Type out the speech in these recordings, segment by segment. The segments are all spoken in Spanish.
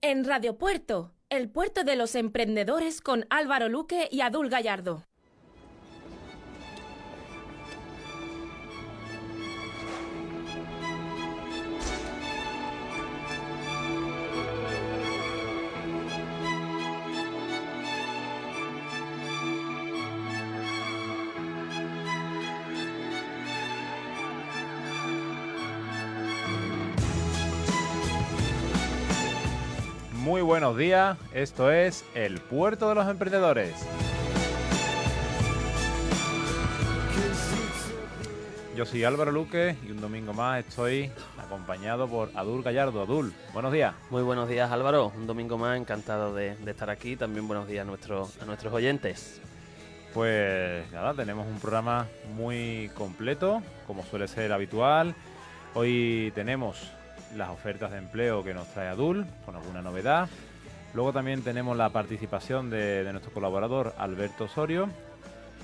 En Radio Puerto, el puerto de los emprendedores con Álvaro Luque y Adul Gallardo. Muy buenos días, esto es El Puerto de los Emprendedores. Yo soy Álvaro Luque y un domingo más estoy acompañado por Adul Gallardo. Adul, buenos días. Muy buenos días, Álvaro, un domingo más, encantado de estar aquí. También buenos días a nuestros oyentes. Pues nada, tenemos un programa muy completo, como suele ser habitual. Hoy tenemos las ofertas de empleo que nos trae Adul, con alguna novedad. Luego también tenemos la participación de nuestro colaborador Alberto Osorio,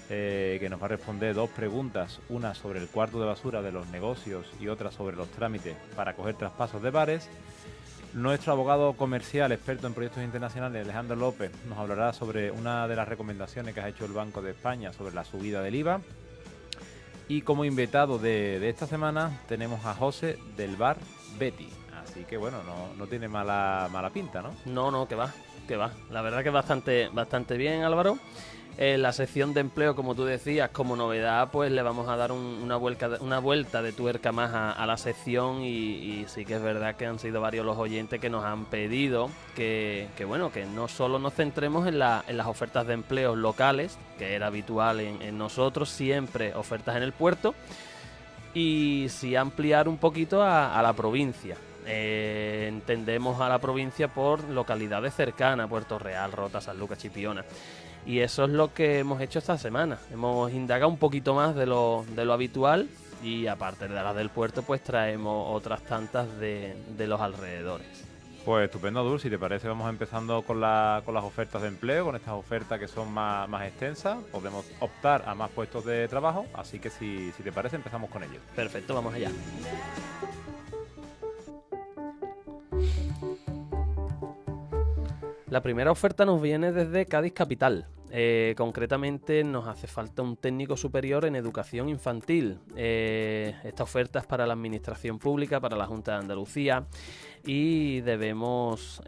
que nos va a responder dos preguntas, una sobre el cuarto de basura de los negocios y otra sobre los trámites para coger traspasos de bares. Nuestro abogado comercial, experto en proyectos internacionales, Alejandro López, nos hablará sobre una de las recomendaciones que ha hecho el Banco de España sobre la subida del IVA. Y como invitado de esta semana tenemos a José del bar Betty. Así que bueno, no tiene mala pinta, ¿no? No, que va. La verdad que bastante bien, Álvaro. La sección de empleo, como tú decías, como novedad, pues le vamos a dar una vuelta de tuerca más a la sección y sí que es verdad que han sido varios los oyentes que nos han pedido que no solo nos centremos en las ofertas de empleo locales, que era habitual en nosotros, siempre ofertas en el puerto, y sí ampliar un poquito a la provincia. Entendemos a la provincia por localidades cercanas, Puerto Real, Rota, Sanlúcar, Chipiona. Y eso es lo que hemos hecho esta semana. Hemos indagado un poquito más de lo habitual y aparte de las del puerto, pues traemos otras tantas de los alrededores. Pues estupendo, Adul. Si te parece, vamos empezando con las ofertas de empleo, con estas ofertas que son más extensas. Podemos optar a más puestos de trabajo, así que si te parece, empezamos con ello. Perfecto, vamos allá. La primera oferta nos viene desde Cádiz Capital. Concretamente nos hace falta un técnico superior en educación infantil. Esta oferta es para la administración pública, para la Junta de Andalucía, y debemos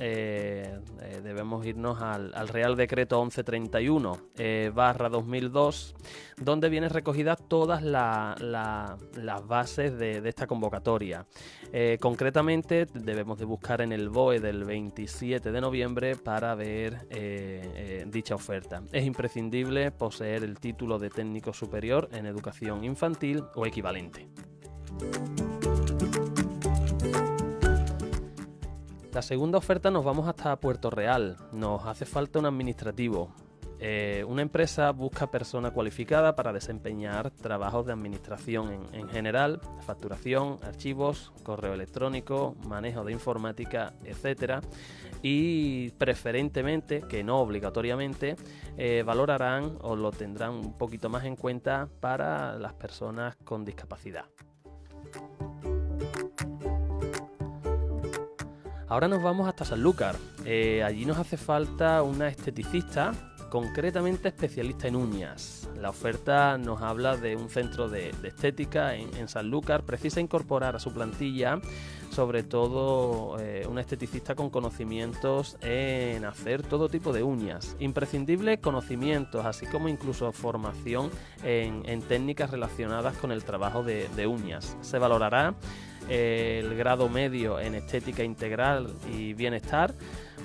irnos al Real Decreto 1131/2002, donde vienen recogidas todas las bases de esta convocatoria. Concretamente debemos de buscar en el BOE del 27 de noviembre para ver dicha oferta. Es imprescindible poseer el título de técnico superior en educación infantil o equivalente. La segunda oferta nos vamos hasta Puerto Real. Nos hace falta un administrativo. Una empresa busca persona cualificada para desempeñar trabajos de administración en general, facturación, archivos, correo electrónico, manejo de informática, etcétera, y preferentemente, que no obligatoriamente, valorarán o lo tendrán un poquito más en cuenta para las personas con discapacidad. Ahora nos vamos hasta Sanlúcar. Allí nos hace falta una esteticista, concretamente especialista en uñas. La oferta nos habla de un centro de estética en Sanlúcar. Precisa incorporar a su plantilla sobre todo una esteticista con conocimientos en hacer todo tipo de uñas. Imprescindible conocimientos, así como incluso formación en técnicas relacionadas con el trabajo de uñas. Se valorará el grado medio en estética integral y bienestar,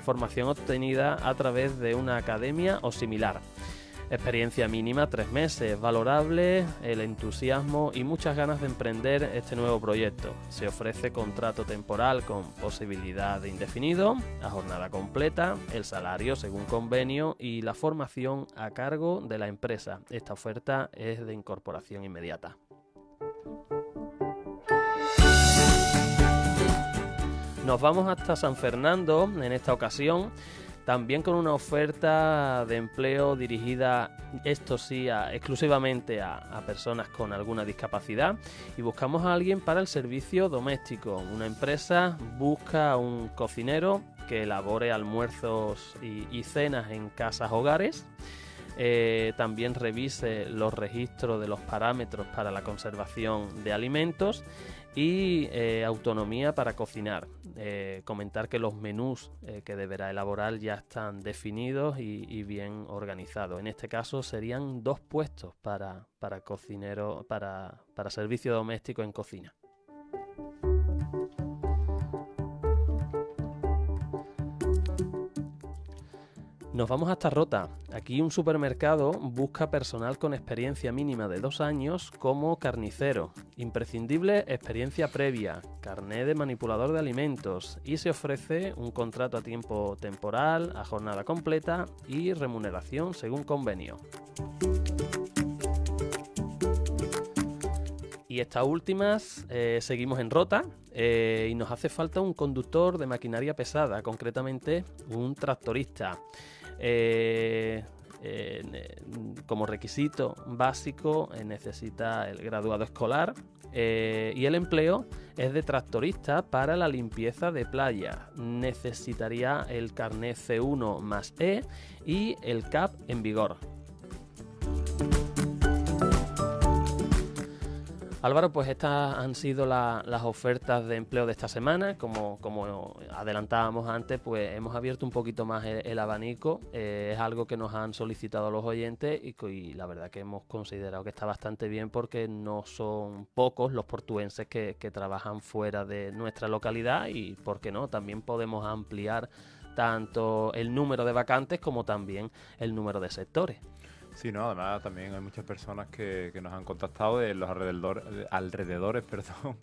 formación obtenida a través de una academia o similar. Experiencia mínima 3 meses, valorable el entusiasmo y muchas ganas de emprender este nuevo proyecto. Se ofrece contrato temporal con posibilidad de indefinido, a jornada completa, el salario según convenio y la formación a cargo de la empresa. Esta oferta es de incorporación inmediata. Nos vamos hasta San Fernando en esta ocasión, también con una oferta de empleo dirigida, esto sí, exclusivamente a personas con alguna discapacidad, y buscamos a alguien para el servicio doméstico. Una empresa busca un cocinero que elabore almuerzos y cenas en casas hogares. También revise los registros de los parámetros para la conservación de alimentos y autonomía para cocinar. Comentar que los menús que deberá elaborar ya están definidos y bien organizados. En este caso serían 2 puestos para cocinero, para servicio doméstico en cocina. Nos vamos hasta Rota. Aquí un supermercado busca personal con experiencia mínima de 2 años como carnicero. Imprescindible experiencia previa, carné de manipulador de alimentos, y se ofrece un contrato a tiempo temporal, a jornada completa y remuneración según convenio. Y estas últimas seguimos en Rota y nos hace falta un conductor de maquinaria pesada, concretamente un tractorista. Como requisito básico necesita el graduado escolar y el empleo es de tractorista para la limpieza de playa. Necesitaría el carnet C1+E y el CAP en vigor. Álvaro, pues estas han sido las ofertas de empleo de esta semana. Como adelantábamos antes, pues hemos abierto un poquito más el abanico. Es algo que nos han solicitado los oyentes y la verdad que hemos considerado que está bastante bien, porque no son pocos los portuenses que trabajan fuera de nuestra localidad, y, ¿por qué no?, también podemos ampliar tanto el número de vacantes como también el número de sectores. Sí, no, además también hay muchas personas que nos han contactado de los alrededores,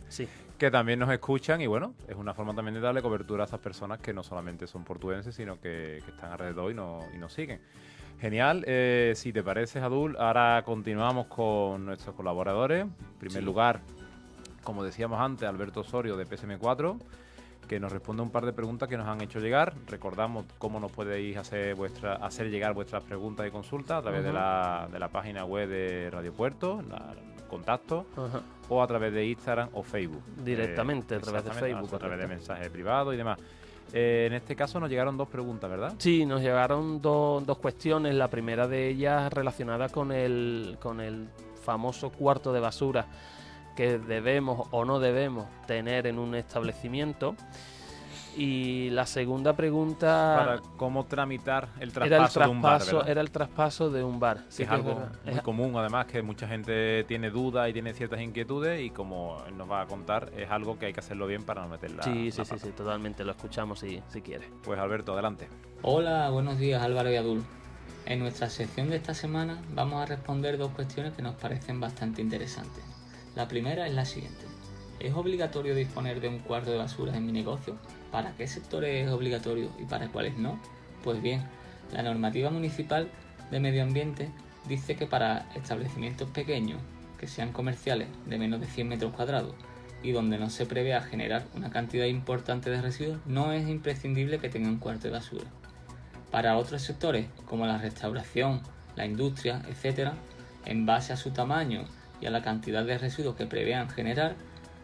sí, que también nos escuchan, y bueno, es una forma también de darle cobertura a esas personas que no solamente son portuenses, sino que están alrededor y nos siguen. Genial. Si te parece, Adul, ahora continuamos con nuestros colaboradores. En primer lugar, como decíamos antes, Alberto Osorio de PSM4, que nos responde un par de preguntas que nos han hecho llegar. Recordamos cómo nos podéis hacer llegar vuestras preguntas y consultas a través de la página web de Radio Puerto, contacto, o a través de Instagram o Facebook. Directamente, a través de Facebook. A través de mensajes privados y demás. En este caso nos llegaron 2 preguntas, ¿verdad? Sí, nos llegaron dos cuestiones. La primera de ellas relacionada con el famoso cuarto de basura que debemos o no debemos tener en un establecimiento. Y la segunda pregunta... Para cómo tramitar el traspaso de un bar, ¿verdad? Era el traspaso de un bar. Sí, es algo muy común, además, que mucha gente tiene dudas y tiene ciertas inquietudes, y como él nos va a contar, es algo que hay que hacerlo bien para no meterla. Sí, totalmente. Lo escuchamos si quieres. Pues Alberto, adelante. Hola, buenos días, Álvaro y Adul. En nuestra sección de esta semana vamos a responder 2 cuestiones que nos parecen bastante interesantes. La primera es la siguiente: ¿es obligatorio disponer de un cuarto de basura en mi negocio? ¿Para qué sectores es obligatorio y para cuáles no? Pues bien, la normativa municipal de medio ambiente dice que para establecimientos pequeños, que sean comerciales de menos de 100 metros cuadrados y donde no se prevea generar una cantidad importante de residuos, no es imprescindible que tengan un cuarto de basura. Para otros sectores, como la restauración, la industria, etc., en base a su tamaño y a la cantidad de residuos que prevean generar,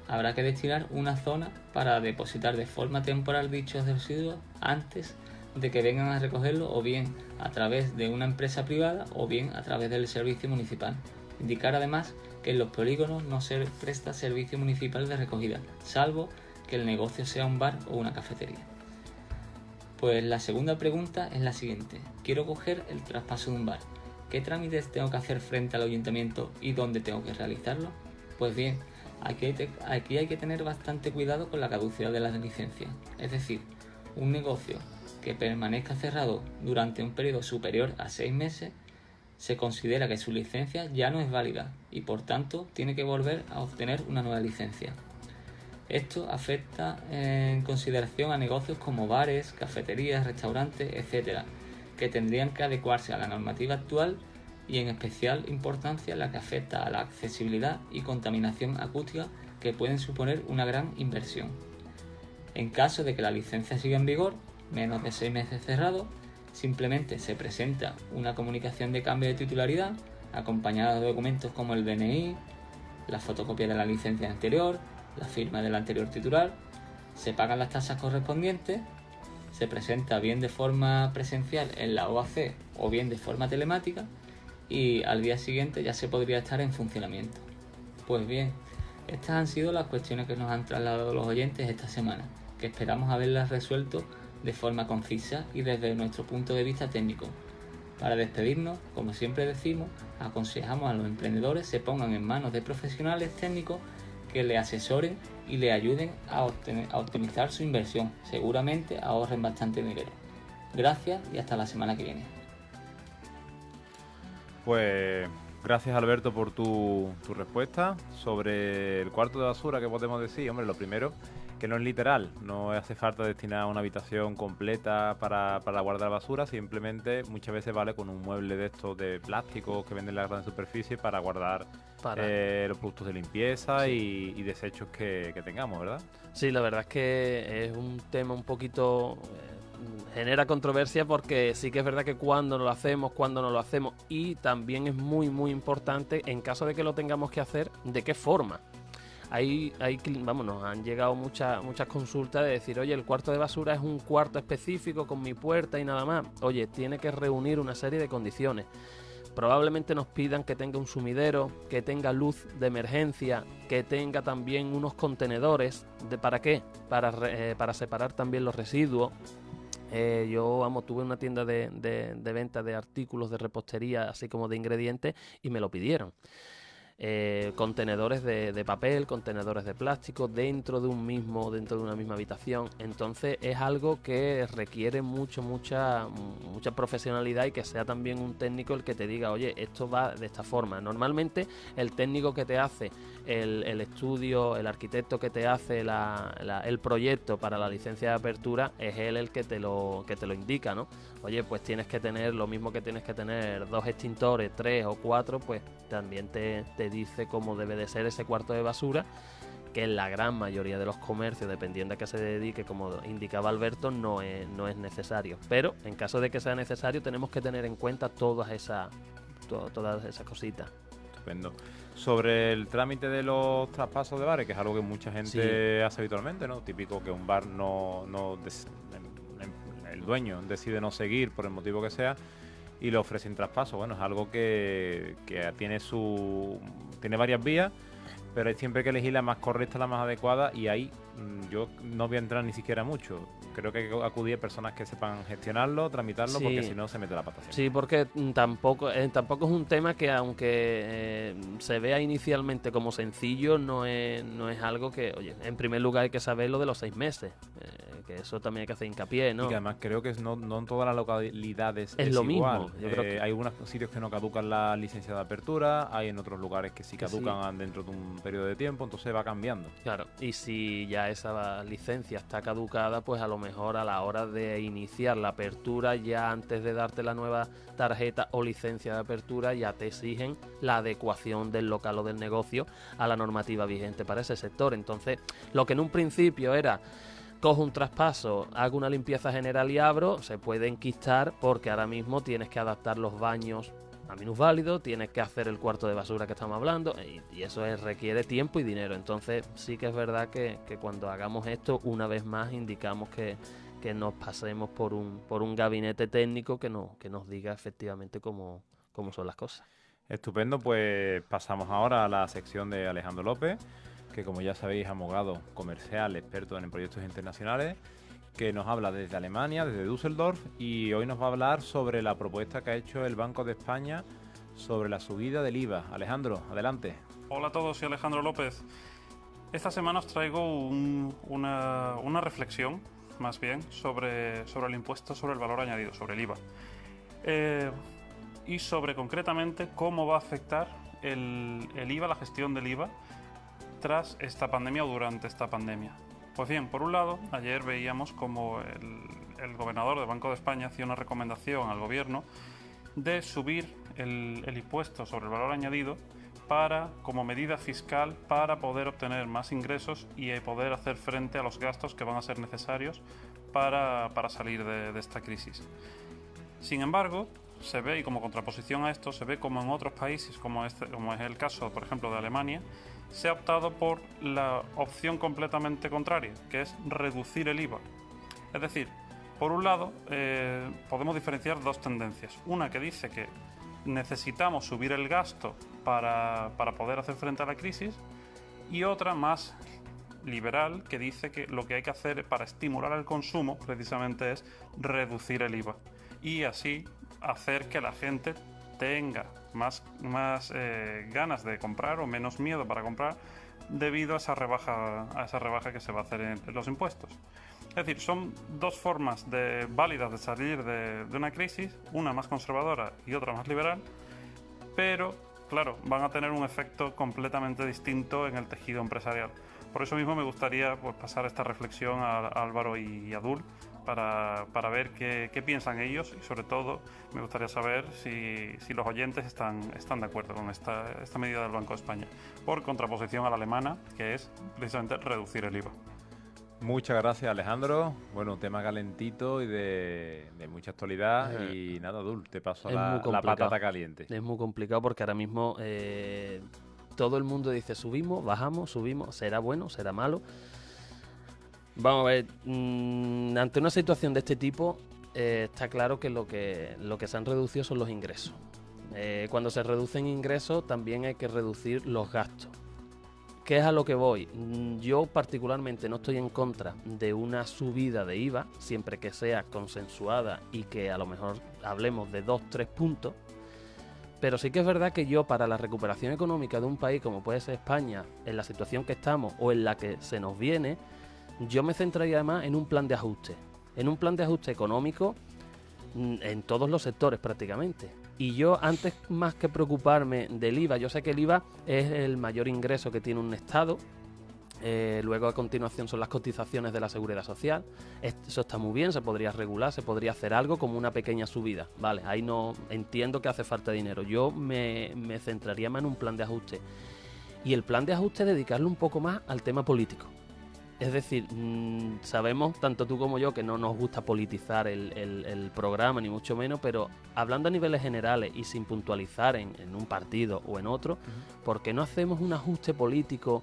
habrá que destinar una zona para depositar de forma temporal dichos residuos antes de que vengan a recogerlo, o bien a través de una empresa privada o bien a través del servicio municipal. Indicar además que en los polígonos no se presta servicio municipal de recogida, salvo que el negocio sea un bar o una cafetería. Pues la segunda pregunta es la siguiente: quiero coger el traspaso de un bar. ¿Qué trámites tengo que hacer frente al ayuntamiento y dónde tengo que realizarlo? Pues bien, aquí hay que tener bastante cuidado con la caducidad de las licencias. Es decir, un negocio que permanezca cerrado durante un periodo superior a 6 meses se considera que su licencia ya no es válida y por tanto tiene que volver a obtener una nueva licencia. Esto afecta en consideración a negocios como bares, cafeterías, restaurantes, etc., que tendrían que adecuarse a la normativa actual, y en especial importancia la que afecta a la accesibilidad y contaminación acústica, que pueden suponer una gran inversión. En caso de que la licencia siga en vigor, menos de 6 meses cerrado, Simplemente se presenta una comunicación de cambio de titularidad acompañada de documentos como el DNI, la fotocopia de la licencia anterior, la firma del anterior titular, se pagan las tasas correspondientes, se presenta bien de forma presencial en la OAC o bien de forma telemática y al día siguiente ya se podría estar en funcionamiento. Pues bien, estas han sido las cuestiones que nos han trasladado los oyentes esta semana, que esperamos haberlas resuelto de forma concisa y desde nuestro punto de vista técnico. Para despedirnos, como siempre decimos, aconsejamos a los emprendedores se pongan en manos de profesionales técnicos que le asesoren y le ayuden a optimizar su inversión. Seguramente ahorren bastante dinero. Gracias y hasta la semana que viene. Pues gracias, Alberto, por tu respuesta. Sobre el cuarto de basura, ¿qué podemos decir? Hombre, lo primero, que no es literal, no hace falta destinar una habitación completa para guardar basura, simplemente muchas veces vale con un mueble de estos de plástico que venden en la gran superficie para guardar los productos de limpieza y desechos que tengamos, ¿verdad? Sí, la verdad es que es un tema un poquito... genera controversia porque sí que es verdad que cuando lo hacemos, cuando no lo hacemos, y también es muy muy importante en caso de que lo tengamos que hacer, de qué forma. Nos han llegado muchas consultas de decir, oye, el cuarto de basura es un cuarto específico con mi puerta y nada más. Oye, tiene que reunir una serie de condiciones. Probablemente nos pidan que tenga un sumidero, que tenga luz de emergencia, que tenga también unos contenedores. ¿Para qué? Para separar también los residuos. Yo tuve una tienda de venta de artículos de repostería, así como de ingredientes, y me lo pidieron. Contenedores de papel, contenedores de plástico dentro de una misma habitación. Entonces es algo que requiere mucha profesionalidad y que sea también un técnico el que te diga, oye, esto va de esta forma. Normalmente el técnico que te hace el estudio, el arquitecto que te hace el proyecto para la licencia de apertura, es él el que te lo indica, ¿no? Oye, pues tienes que tener lo mismo que tienes que tener 2 extintores, 3 o 4, pues también te dice cómo debe de ser ese cuarto de basura, que en la gran mayoría de los comercios, dependiendo a qué se dedique, como indicaba Alberto, no es necesario. Pero en caso de que sea necesario, tenemos que tener en cuenta todas esas cositas. Estupendo. Sobre el trámite de los traspasos de bares, que es algo que mucha gente hace habitualmente, ¿no? Típico que un bar el dueño decide no seguir por el motivo que sea y le ofrecen traspaso. Bueno, es algo que tiene varias vías, pero hay siempre que elegir la más correcta, la más adecuada, y ahí yo no voy a entrar ni siquiera mucho. Creo que hay que acudir a personas que sepan gestionarlo, tramitarlo, porque si no se mete la pata siempre. Sí, porque tampoco es un tema que, aunque se vea inicialmente como sencillo, no es algo que, oye, en primer lugar hay que saber lo de los 6 meses, que eso también hay que hacer hincapié, ¿no? Y que además creo que no en todas las localidades es lo igual. mismo. Yo creo que hay algunos sitios que no caducan la licencia de apertura, hay en otros lugares que sí caducan dentro de un periodo de tiempo, entonces va cambiando. Claro, y si ya esa licencia está caducada, pues a lo mejor a la hora de iniciar la apertura, ya antes de darte la nueva tarjeta o licencia de apertura, ya te exigen la adecuación del local o del negocio a la normativa vigente para ese sector. Entonces, lo que en un principio era cojo un traspaso, hago una limpieza general y abro, se puede enquistar porque ahora mismo tienes que adaptar los baños a minusválido, tienes que hacer el cuarto de basura que estamos hablando y eso requiere tiempo y dinero. Entonces sí que es verdad que cuando hagamos esto, una vez más indicamos que nos pasemos por un gabinete técnico que nos diga efectivamente cómo son las cosas. Estupendo, pues pasamos ahora a la sección de Alejandro López, que como ya sabéis, abogado comercial, experto en proyectos internacionales, que nos habla desde Alemania, desde Düsseldorf, y hoy nos va a hablar sobre la propuesta que ha hecho el Banco de España sobre la subida del IVA. Alejandro, adelante. Hola a todos, soy Alejandro López. Esta semana os traigo una reflexión, más bien, sobre el impuesto sobre el valor añadido, sobre el IVA. Y sobre concretamente cómo va a afectar el IVA, la gestión del IVA, tras esta pandemia o durante esta pandemia. Pues bien, por un lado, ayer veíamos como el gobernador del Banco de España hacía una recomendación al gobierno de subir el impuesto sobre el valor añadido como medida fiscal para poder obtener más ingresos y poder hacer frente a los gastos que van a ser necesarios para salir de esta crisis. Sin embargo, se ve, y como contraposición a esto, se ve como en otros países, como es el caso, por ejemplo, de Alemania, se ha optado por la opción completamente contraria, que es reducir el IVA. Es decir, por un lado, podemos diferenciar dos tendencias. Una que dice que necesitamos subir el gasto para poder hacer frente a la crisis, y otra más liberal que dice que lo que hay que hacer para estimular el consumo precisamente es reducir el IVA y así hacer que la gente tenga más ganas de comprar o menos miedo para comprar debido a esa rebaja que se va a hacer en los impuestos. Es decir, son dos formas válidas de salir de una crisis, una más conservadora y otra más liberal, pero claro, van a tener un efecto completamente distinto en el tejido empresarial. Por eso mismo me gustaría pues, pasar esta reflexión a Álvaro y a Dul para ver qué piensan ellos y sobre todo me gustaría saber si los oyentes están de acuerdo con esta medida del Banco de España, por contraposición a la alemana, que es precisamente reducir el IVA. Muchas gracias, Alejandro. Bueno, un tema calentito y de mucha actualidad. Y nada, Dul, te paso la patata caliente. Es muy complicado porque ahora mismo todo el mundo dice subimos, bajamos, subimos, será bueno, será malo. Vamos a ver, ante una situación de este tipo está claro que lo que se han reducido son los ingresos. Cuando se reducen ingresos también hay que reducir los gastos. ¿Qué es a lo que voy? Yo particularmente no estoy en contra de una subida de IVA, siempre que sea consensuada y que a lo mejor hablemos de 2-3 puntos, pero sí que es verdad que yo para la recuperación económica de un país como puede ser España, en la situación que estamos o en la que se nos viene, yo me centraría además en un plan de ajuste económico en todos los sectores prácticamente. Y yo, antes más que preocuparme del IVA, yo sé que el IVA es el mayor ingreso que tiene un Estado, luego a continuación son las cotizaciones de la Seguridad Social, eso está muy bien, se podría regular, se podría hacer algo como una pequeña subida, vale, ahí no entiendo que hace falta dinero, yo me centraría más en un plan de ajuste, y el plan de ajuste dedicarlo un poco más al tema político. Es decir, sabemos, tanto tú como yo, que no nos gusta politizar el programa, ni mucho menos, pero hablando a niveles generales y sin puntualizar en un partido o en otro, ¿por qué no hacemos un ajuste político?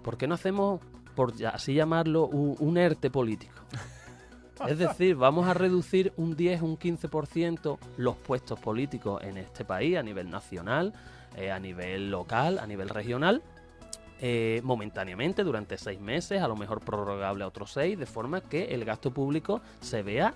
¿Por qué no hacemos, por así llamarlo, un ERTE político? Es decir, vamos a reducir un 10, un 15% los puestos políticos en este país a nivel nacional, a nivel local, a nivel regional, momentáneamente durante 6 meses, a lo mejor prorrogable a otros 6, de forma que el gasto público se vea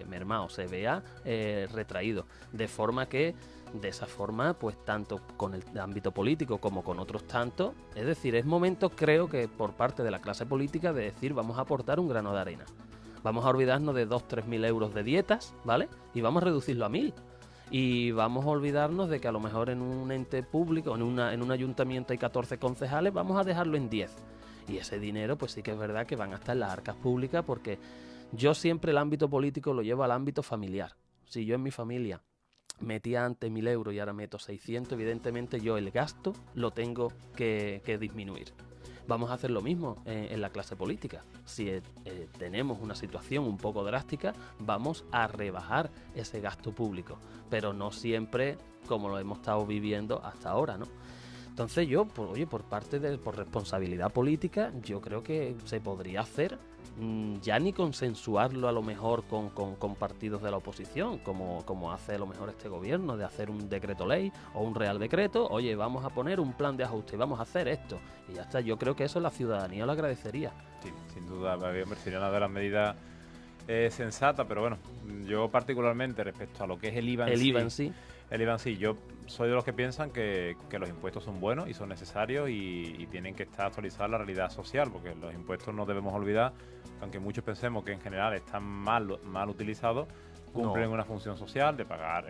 mermado, se vea retraído, de forma que de esa forma, pues tanto con el ámbito político como con otros tantos, es decir, es momento, creo que por parte de la clase política, de decir vamos a aportar un grano de arena, vamos a olvidarnos de 2-3 mil euros de dietas, ¿vale? Y vamos a reducirlo a 1.000. Y vamos a olvidarnos de que a lo mejor en un ente público, en un ayuntamiento hay 14 concejales, vamos a dejarlo en 10. Y ese dinero pues sí que es verdad que van a estar en las arcas públicas, porque yo siempre el ámbito político lo llevo al ámbito familiar. Si yo en mi familia metía antes 1.000 euros y ahora meto 600, evidentemente yo el gasto lo tengo que disminuir. Vamos a hacer lo mismo en la clase política. Si tenemos una situación un poco drástica, vamos a rebajar ese gasto público, pero no siempre como lo hemos estado viviendo hasta ahora, ¿no? Entonces yo, por responsabilidad política, yo creo que se podría hacer, ya ni consensuarlo a lo mejor con partidos de la oposición, como hace a lo mejor este gobierno, de hacer un decreto ley o un real decreto, oye, vamos a poner un plan de ajuste y vamos a hacer esto, y ya está. Yo creo que eso la ciudadanía lo agradecería. Sí, sin duda, sería una de las medidas sensatas, pero bueno, yo particularmente respecto a lo que es el IVA en sí, yo soy de los que piensan que los impuestos son buenos y son necesarios y tienen que estar actualizados a la realidad social, porque los impuestos no debemos olvidar, aunque muchos pensemos que en general están mal utilizados, cumplen una función social de pagar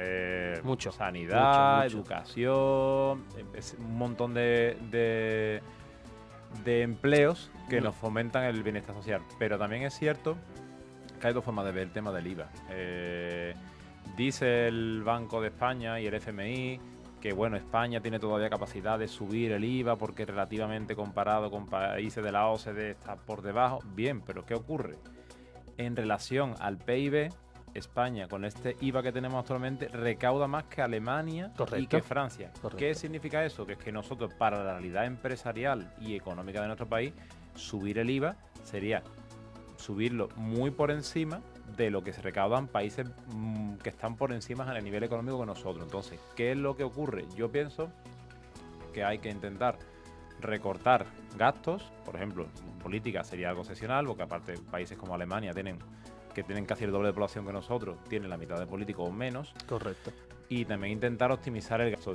sanidad, educación, un montón de empleos que nos fomentan el bienestar social. Pero también es cierto que hay dos formas de ver el tema del IVA. Dice el Banco de España y el FMI que bueno, España tiene todavía capacidad de subir el IVA porque relativamente comparado con países de la OCDE está por debajo. Bien, pero ¿qué ocurre? En relación al PIB, España, con este IVA que tenemos actualmente, recauda más que Alemania Correcto. y que Francia. Correcto. ¿Qué significa eso? Que es que nosotros, para la realidad empresarial y económica de nuestro país, subir el IVA sería subirlo muy por encima de lo que se recaudan países que están por encima a nivel económico que nosotros. Entonces, ¿qué es lo que ocurre? Yo pienso que hay que intentar recortar gastos. Por ejemplo, política sería algo excepcional, porque aparte países como Alemania tienen casi el doble de población que nosotros, tienen la mitad de políticos o menos. Correcto. Y también intentar optimizar el gasto.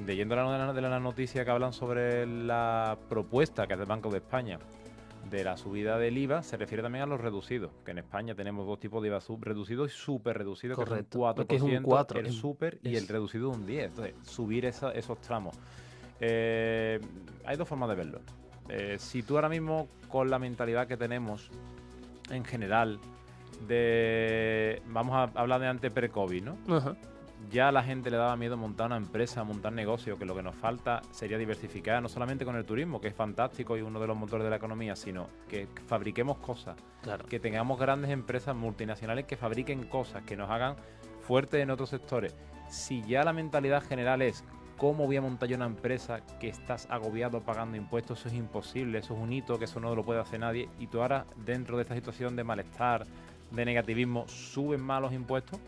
Leyendo la noticia que hablan sobre la propuesta que hace el Banco de España de la subida del IVA, se refiere también a los reducidos, que en España tenemos dos tipos de IVA, reducido y súper reducido, que es un Correcto. 4%, Porque es un 4, el súper y el reducido un 10%. Entonces, subir esos tramos. Hay dos formas de verlo. Si tú ahora mismo, con la mentalidad que tenemos en general, vamos a hablar de antes pre-COVID, ¿no? Ajá. Ya a la gente le daba miedo montar una empresa, montar negocio, que lo que nos falta sería diversificar, no solamente con el turismo, que es fantástico y uno de los motores de la economía, sino que fabriquemos cosas, Claro. que tengamos grandes empresas multinacionales que fabriquen cosas, que nos hagan fuertes en otros sectores. Si ya la mentalidad general es ¿cómo voy a montar yo una empresa que estás agobiado pagando impuestos? Eso es imposible, eso es un hito, que eso no lo puede hacer nadie. Y tú ahora, dentro de esta situación de malestar, de negativismo, ¿suben más los impuestos?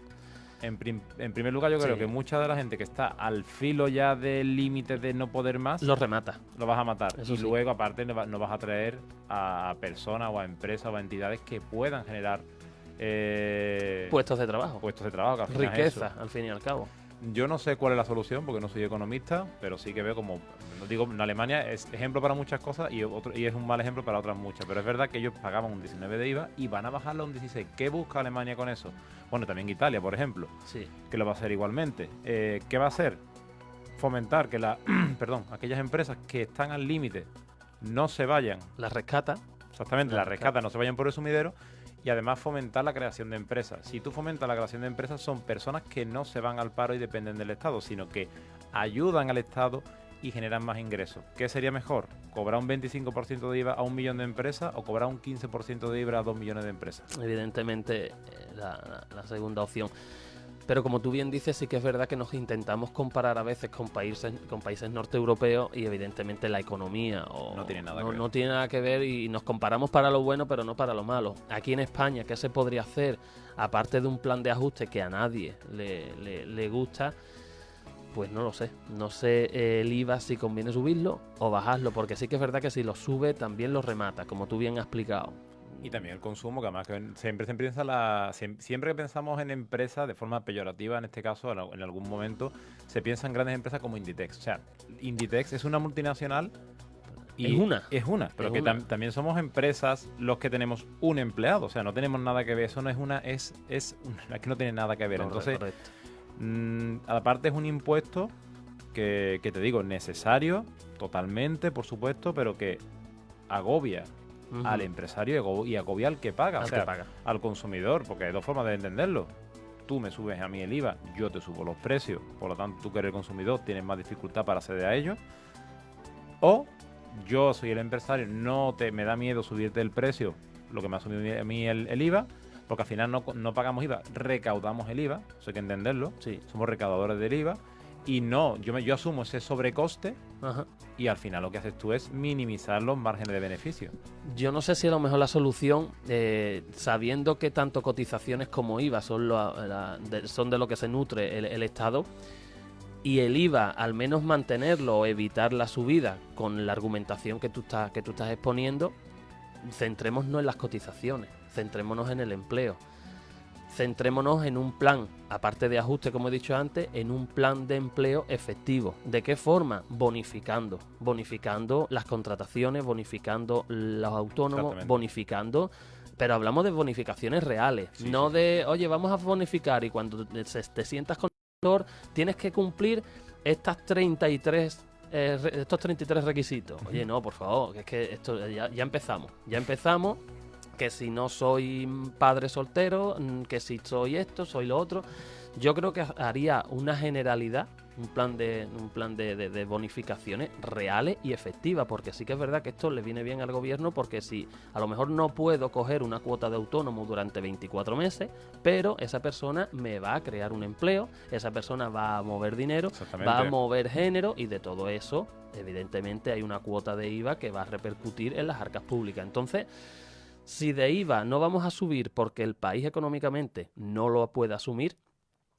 En primer lugar, yo creo Sí. que mucha de la gente que está al filo ya del límite de no poder más, Lo remata. lo vas a matar. Eso Y sí. luego, aparte, no vas a traer a personas o a empresas o a entidades que puedan generar Puestos de trabajo. puestos de trabajo. Que al final es Riqueza, eso. al fin y al cabo. Yo no sé cuál es la solución porque no soy economista, pero sí que veo como, no digo, en Alemania es ejemplo para muchas cosas y es un mal ejemplo para otras muchas. Pero es verdad que ellos pagaban un 19 de IVA y van a bajarlo a un 16. ¿Qué busca Alemania con eso? Bueno, también Italia, por ejemplo, Sí. que lo va a hacer igualmente. ¿Qué va a hacer? Fomentar que aquellas empresas que están al límite no se vayan, La rescata. exactamente, La la rescatan, no se vayan por el sumidero. Y además fomentar la creación de empresas. Si tú fomentas la creación de empresas, son personas que no se van al paro y dependen del Estado, sino que ayudan al Estado y generan más ingresos. ¿Qué sería mejor? ¿Cobrar un 25% de IVA a 1 millón de empresas o cobrar un 15% de IVA a 2 millones de empresas? Evidentemente, la segunda opción. Pero como tú bien dices, sí que es verdad que nos intentamos comparar a veces con países norteeuropeos y evidentemente la economía No tiene nada que ver. no tiene nada que ver y nos comparamos para lo bueno pero no para lo malo. Aquí en España, ¿qué se podría hacer? Aparte de un plan de ajuste que a nadie le gusta, pues no lo sé. No sé el IVA si conviene subirlo o bajarlo, porque sí que es verdad que si lo sube también lo remata, como tú bien has explicado. Y también el consumo, que además que siempre siempre que pensamos en empresas de forma peyorativa, en este caso, en algún momento, se piensa en grandes empresas como Inditex. O sea, Inditex es una multinacional. Y Es una. pero Es que una. también somos empresas los que tenemos un empleado. O sea, no tenemos nada que ver. Eso no es es que no tiene nada que ver. Entonces, Correcto. aparte es un impuesto que te digo, necesario, totalmente, por supuesto, pero que agobia Ujú. al empresario y agobia al que paga, Al o sea, que paga. al consumidor, porque hay dos formas de entenderlo. Tú me subes a mí el IVA, yo te subo los precios, por lo tanto tú que eres el consumidor tienes más dificultad para acceder a ellos. O yo soy el empresario, me da miedo subirte el precio, lo que me ha subido a mí el IVA, porque al final no pagamos IVA, recaudamos el IVA, eso hay que entenderlo, Sí. somos recaudadores del IVA, y yo asumo ese sobrecoste. Ajá. Y al final lo que haces tú es minimizar los márgenes de beneficio. Yo no sé si a lo mejor la solución, sabiendo que tanto cotizaciones como IVA son de lo que se nutre el Estado, y el IVA al menos mantenerlo o evitar la subida con la argumentación que tú estás exponiendo, centrémonos en las cotizaciones, centrémonos en el empleo, centrémonos en un plan, aparte de ajuste, como he dicho antes, en un plan de empleo efectivo. ¿De qué forma? Bonificando las contrataciones, bonificando los autónomos, Exactamente. bonificando, pero hablamos de bonificaciones reales, Sí, no sí, de, oye, vamos a bonificar y cuando te sientas con el valor tienes que cumplir estos 33 requisitos. Oye, no, por favor, que es que esto ya empezamos, que si no soy padre soltero, que si soy esto, soy lo otro. Yo creo que haría una generalidad un plan de bonificaciones reales y efectivas, porque sí que es verdad que esto le viene bien al gobierno, porque si a lo mejor no puedo coger una cuota de autónomo durante 24 meses, pero esa persona me va a crear un empleo, esa persona va a mover dinero, va a mover género, y de todo eso, evidentemente, hay una cuota de IVA que va a repercutir en las arcas públicas. Entonces, si de IVA no vamos a subir porque el país económicamente no lo puede asumir,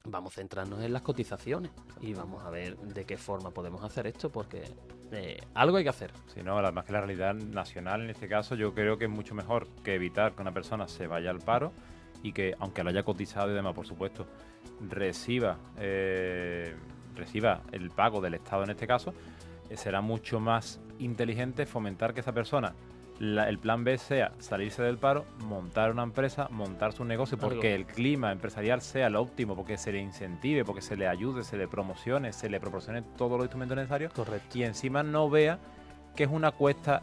vamos a centrarnos en las cotizaciones y vamos a ver de qué forma podemos hacer esto, porque algo hay que hacer. Sí, no, más que la realidad nacional en este caso, yo creo que es mucho mejor que evitar que una persona se vaya al paro y que, aunque lo haya cotizado y demás, por supuesto, reciba el pago del Estado en este caso. Será mucho más inteligente fomentar que esa persona, el plan B sea salirse del paro, montar una empresa, montar su negocio, porque el clima empresarial sea lo óptimo, porque se le incentive, porque se le ayude, se le promocione, se le proporcione todos los instrumentos necesarios. Correcto. Y encima no vea que es una cuesta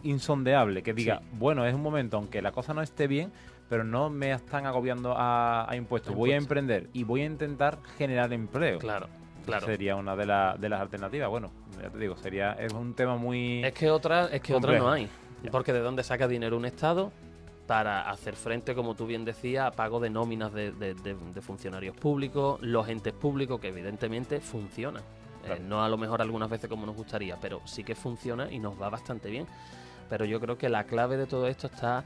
insondeable, que diga, bueno, es un momento, aunque la cosa no esté bien, pero no me están agobiando a impuestos. Voy a emprender y voy a intentar generar empleo. Claro. Sería una de las alternativas. Bueno, ya te digo, es un tema muy... Es que otra no hay. Porque ¿de dónde saca dinero un Estado para hacer frente, como tú bien decías, a pago de nóminas de funcionarios públicos, los entes públicos, que evidentemente funcionan? Claro. No a lo mejor algunas veces como nos gustaría, pero sí que funciona y nos va bastante bien. Pero yo creo que la clave de todo esto está,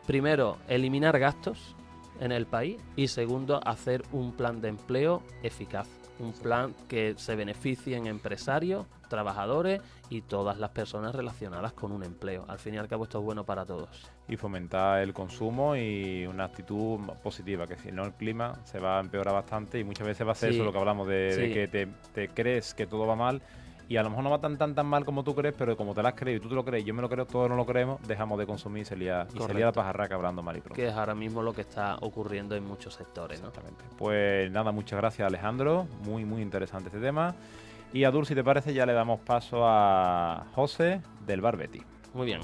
primero, eliminar gastos en el país, y segundo, hacer un plan de empleo eficaz. Un plan que se beneficie en empresarios, trabajadores y todas las personas relacionadas con un empleo. Al fin y al cabo, esto es bueno para todos. Y fomentar el consumo y una actitud positiva, que si no el clima se va a empeorar bastante, y muchas veces va a ser eso lo que hablamos de que te crees que todo va mal, y a lo mejor no va tan mal como tú crees, pero como te lo has creído y tú te lo crees, yo me lo creo, todos no lo creemos, dejamos de consumir y se lía la pajarraca hablando mal y pronto. Que es ahora mismo lo que está ocurriendo en muchos sectores, ¿no? Exactamente. Pues nada, muchas gracias, Alejandro, muy interesante este tema. Y a Dul, si te parece, ya le damos paso a José del Bar Betty. Muy bien.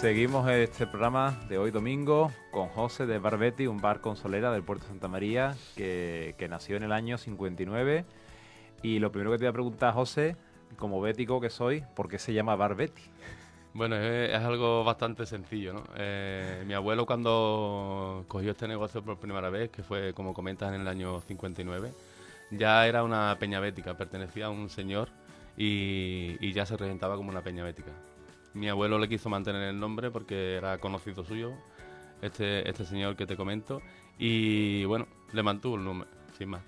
Seguimos este programa de hoy domingo con José de Bar Betty, un bar con solera del puerto de Santa María que nació en el año 59. Y lo primero que te voy a preguntar, José, como bético que soy, ¿por qué se llama Bar Betty? Bueno, es algo bastante sencillo, ¿no? Mi abuelo, cuando cogió este negocio por primera vez, que fue, como comentas, en el año 59, ya era una peña bética, pertenecía a un señor y ya se regentaba como una peña bética. Mi abuelo le quiso mantener el nombre porque era conocido suyo, este señor que te comento, y bueno, le mantuvo el nombre, sin más.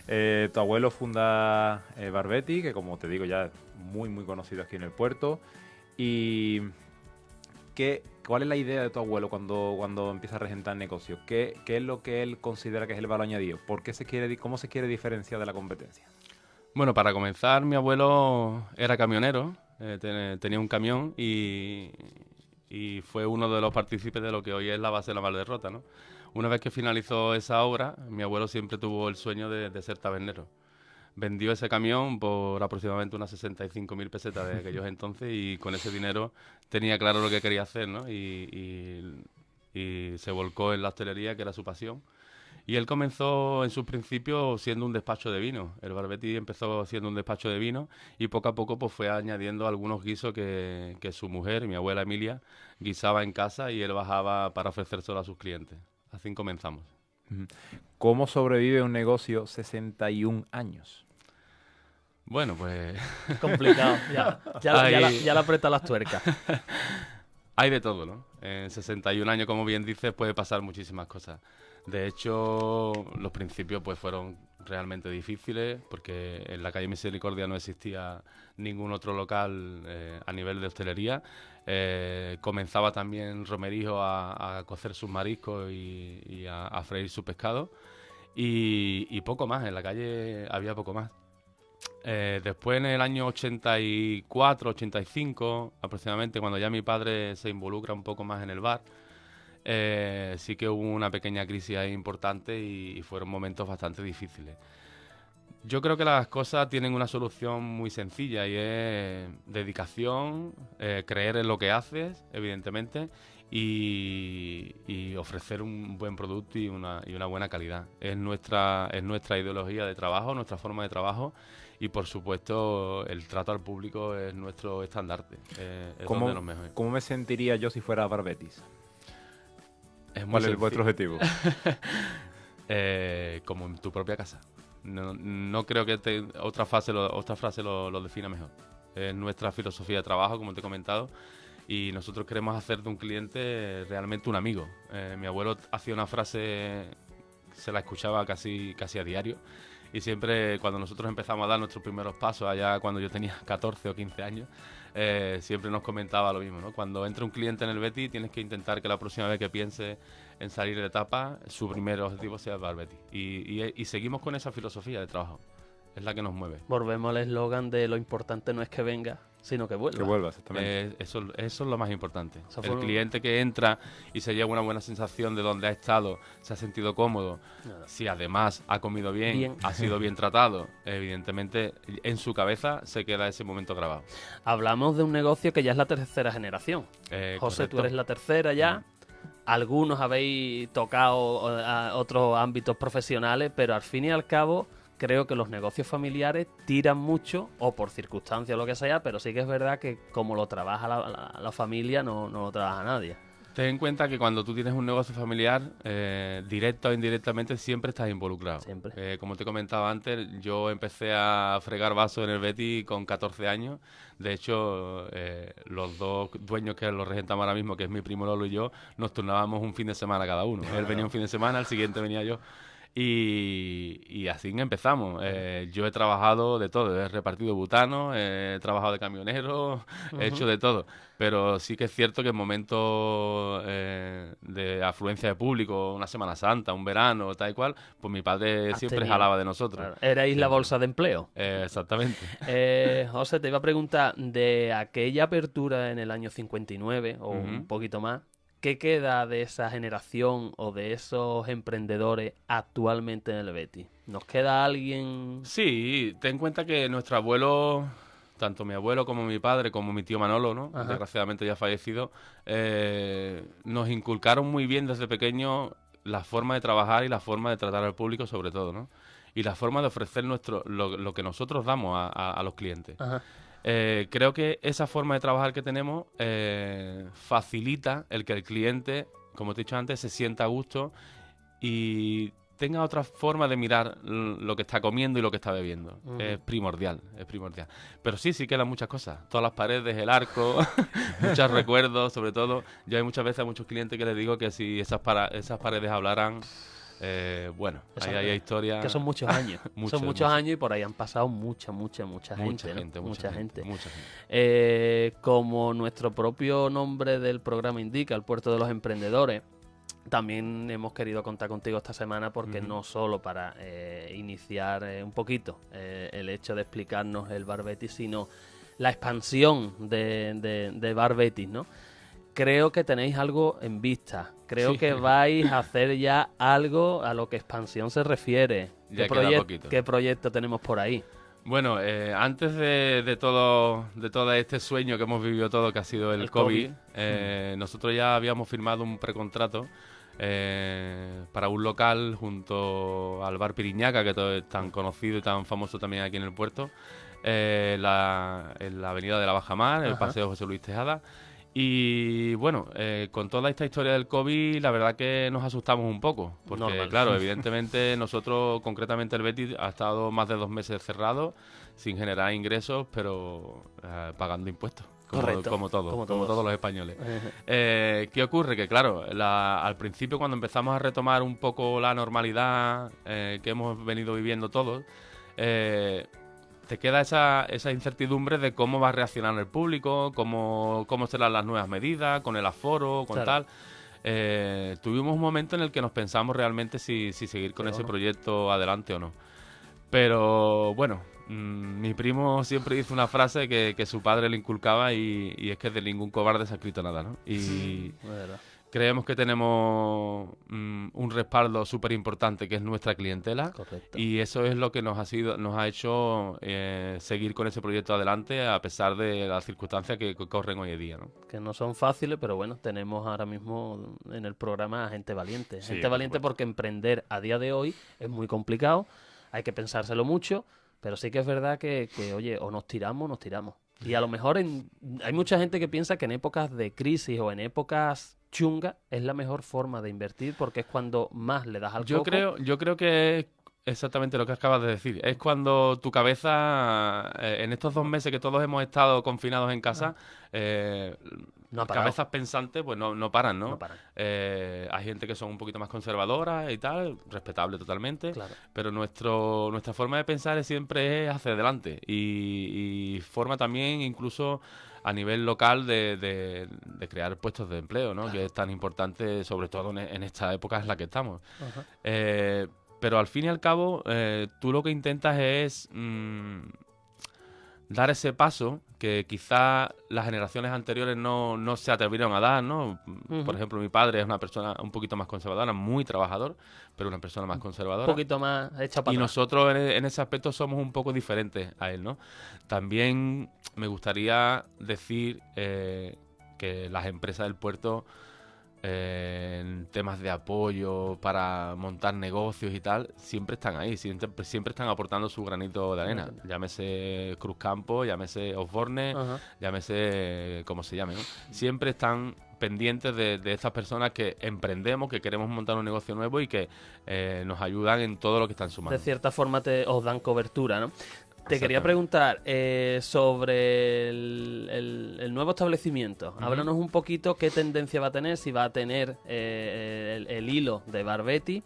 Tu abuelo funda Bar Betty, que como te digo ya es muy conocido aquí en el puerto. Y ¿Cuál es la idea de tu abuelo cuando empieza a regentar el negocio? ¿Qué es lo que él considera que es el valor añadido? ¿Cómo se quiere diferenciar de la competencia? Bueno, para comenzar, mi abuelo era camionero, tenía un camión y fue uno de los partícipes de lo que hoy es la base de la Valderrota, ¿no? Una vez que finalizó esa obra, mi abuelo siempre tuvo el sueño de ser tabernero. Vendió ese camión por aproximadamente unas 65.000 pesetas de aquellos entonces y con ese dinero tenía claro lo que quería hacer, ¿no? Y se volcó en la hostelería, que era su pasión. Y él comenzó en sus principios siendo un despacho de vino. El Barbetti empezó siendo un despacho de vino y poco a poco pues fue añadiendo algunos guisos que su mujer, mi abuela Emilia, guisaba en casa y él bajaba para ofrecérselo a sus clientes. Así comenzamos. ¿Cómo sobrevive un negocio 61 años? Bueno, pues... Complicado. Ya le aprieta las tuercas. Hay de todo, ¿no? En 61 años, como bien dices, puede pasar muchísimas cosas. De hecho, los principios pues fueron realmente difíciles porque en la calle Misericordia no existía ningún otro local a nivel de hostelería. Comenzaba también Romerijo a cocer sus mariscos y a freír su pescado. Y poco más, en la calle había poco más. Después, en el año 84, 85 aproximadamente, cuando ya mi padre se involucra un poco más en el bar, sí que hubo una pequeña crisis ahí importante y fueron momentos bastante difíciles. Yo creo que las cosas tienen una solución muy sencilla y es dedicación, creer en lo que haces, evidentemente, y ofrecer un buen producto y una buena calidad. Es nuestra ideología de trabajo, nuestra forma de trabajo y, por supuesto, el trato al público es nuestro estandarte. Es donde nos mejor. ¿Cómo me sentiría yo si fuera Barbetis? ¿Cuál es vuestro objetivo? Como en tu propia casa. No creo que otra frase lo defina mejor. Es nuestra filosofía de trabajo, como te he comentado, y nosotros queremos hacer de un cliente realmente un amigo. Mi abuelo hacía una frase, se la escuchaba casi a diario, y siempre cuando nosotros empezamos a dar nuestros primeros pasos, allá cuando yo tenía 14 o 15 años, siempre nos comentaba lo mismo, ¿no? Cuando entra un cliente en el Betis, tienes que intentar que la próxima vez que piense en salir de etapa, su primer objetivo sea el Bar Betis. Y seguimos con esa filosofía de trabajo. Es la que nos mueve. Volvemos al eslogan de lo importante no es que venga, sino que vuelva. Que vuelva, exactamente. Eso es lo más importante. Eso El cliente que entra y se lleva una buena sensación de donde ha estado, se ha sentido cómodo, si además ha comido bien, ha sido bien tratado, evidentemente en su cabeza se queda ese momento grabado. Hablamos de un negocio que ya es la tercera generación. José, correcto. tú eres la tercera ya. Algunos habéis tocado otros ámbitos profesionales, pero al fin y al cabo creo que los negocios familiares tiran mucho, o por circunstancias o lo que sea, pero sí que es verdad que como lo trabaja la familia, no lo trabaja nadie. Ten en cuenta que cuando tú tienes un negocio familiar, directa o indirectamente, siempre estás involucrado. Siempre. Como te comentaba antes, yo empecé a fregar vasos en el Betis con 14 años. De hecho, los dos dueños que lo regentamos ahora mismo, que es mi primo Lolo y yo, nos turnábamos un fin de semana cada uno. Él venía un fin de semana, el siguiente venía yo. Y así empezamos. Yo he trabajado de todo, he repartido butanos, he trabajado de camionero, he hecho de todo. Pero sí que es cierto que en momentos de afluencia de público, una Semana Santa, un verano, tal y cual, pues mi padre siempre jalaba de nosotros. Claro. ¿Erais la bolsa de empleo? Exactamente. José, te iba a preguntar, de aquella apertura en el año 59 o un poquito más, ¿qué queda de esa generación o de esos emprendedores actualmente en el Betis? ¿Nos queda alguien? Sí, ten en cuenta que nuestro abuelo, tanto mi abuelo como mi padre, como mi tío Manolo, ¿no? Desgraciadamente ya fallecido, nos inculcaron muy bien desde pequeño la forma de trabajar y la forma de tratar al público sobre todo, ¿no? Y la forma de ofrecer lo que nosotros damos a los clientes. Ajá. Creo que esa forma de trabajar que tenemos facilita el que el cliente, como te he dicho antes, se sienta a gusto y tenga otra forma de mirar lo que está comiendo y lo que está bebiendo. Es primordial. Pero sí quedan muchas cosas. Todas las paredes, el arco, muchos recuerdos, sobre todo. Yo hay muchas veces a muchos clientes que les digo que si esas paredes hablaran, Bueno, Esa- ahí hay historias... Que son muchos años. Muchos, son muchos años y por ahí han pasado mucha gente. Mucha ¿no? gente. Mucha gente. Mucha gente. Como nuestro propio nombre del programa indica, el Puerto de los Emprendedores, también hemos querido contar contigo esta semana porque no solo para iniciar un poquito el hecho de explicarnos el Bar Betis, sino la expansión de Bar Betis, ¿no? Creo que tenéis algo en vista. Creo Sí. que vais a hacer ya algo a lo que expansión se refiere. Ya queda poquito. ¿Qué proyecto tenemos por ahí? Bueno, antes de todo este sueño que hemos vivido todo, que ha sido el COVID, nosotros ya habíamos firmado un precontrato para un local junto al Bar Piriñaca, que todo es tan conocido y tan famoso también aquí en el puerto, en la avenida de la Bajamar, el Paseo José Luis Tejada. Y bueno, con toda esta historia del COVID, la verdad que nos asustamos un poco. Porque, Normal. claro, evidentemente nosotros, concretamente el Betis, ha estado más de 2 meses cerrado, sin generar ingresos, pero pagando impuestos. Correcto. Como todos los españoles. ¿Qué ocurre? Que claro, al principio cuando empezamos a retomar un poco la normalidad que hemos venido viviendo todos, te queda esa incertidumbre de cómo va a reaccionar el público, cómo serán las nuevas medidas, con el aforo, con Claro. tal. Tuvimos un momento en el que nos pensamos realmente si seguir con ese proyecto adelante o no. Pero bueno, mi primo siempre dice una frase que su padre le inculcaba y es que de ningún cobarde se ha escrito nada, ¿no? Y De verdad. creemos que tenemos un respaldo súper importante que es nuestra clientela. Correcto. Y eso es lo que nos ha hecho seguir con ese proyecto adelante a pesar de las circunstancias que corren hoy en día, ¿no? Que no son fáciles, pero bueno, tenemos ahora mismo en el programa a gente valiente. Sí, Gente por valiente supuesto. porque emprender a día de hoy es muy complicado, hay que pensárselo mucho, pero sí que es verdad que oye, o nos tiramos o nos tiramos. Y a lo mejor hay mucha gente que piensa que en épocas de crisis o en épocas chungas es la mejor forma de invertir porque es cuando más le das al Yo coco. creo que es exactamente lo que acabas de decir. Es cuando tu cabeza, en estos 2 meses que todos hemos estado confinados en casa, No ha parado. cabezas pensantes pues no paran, ¿no? No paran. Hay gente que son un poquito más conservadoras y tal, respetable totalmente, Claro. pero nuestra forma de pensar siempre es hacia adelante y forma también incluso a nivel local de crear puestos de empleo, ¿no? Que es tan importante, sobre todo en esta época en la que estamos. Ajá. Pero al fin y al cabo, tú lo que intentas es dar ese paso que quizá las generaciones anteriores no se atrevieron a dar, ¿no? Por ejemplo, mi padre es una persona un poquito más conservadora, muy trabajador, pero una persona más conservadora. Un poquito más hecha para Y atrás. nosotros en ese aspecto somos un poco diferentes a él, ¿no? También me gustaría decir que las empresas del puerto en temas de apoyo para montar negocios y tal, siempre están ahí, siempre están aportando su granito de arena. Llámese Cruzcampo, llámese Osborne, Ajá. llámese como se llame, ¿no? Siempre están pendientes de estas personas que emprendemos, que queremos montar un negocio nuevo y que nos ayudan en todo lo que está en su mano. De cierta forma os dan cobertura, ¿no? Te quería Exactamente. preguntar sobre el nuevo establecimiento. Háblanos un poquito qué tendencia va a tener, si va a tener el hilo de Bar Betis,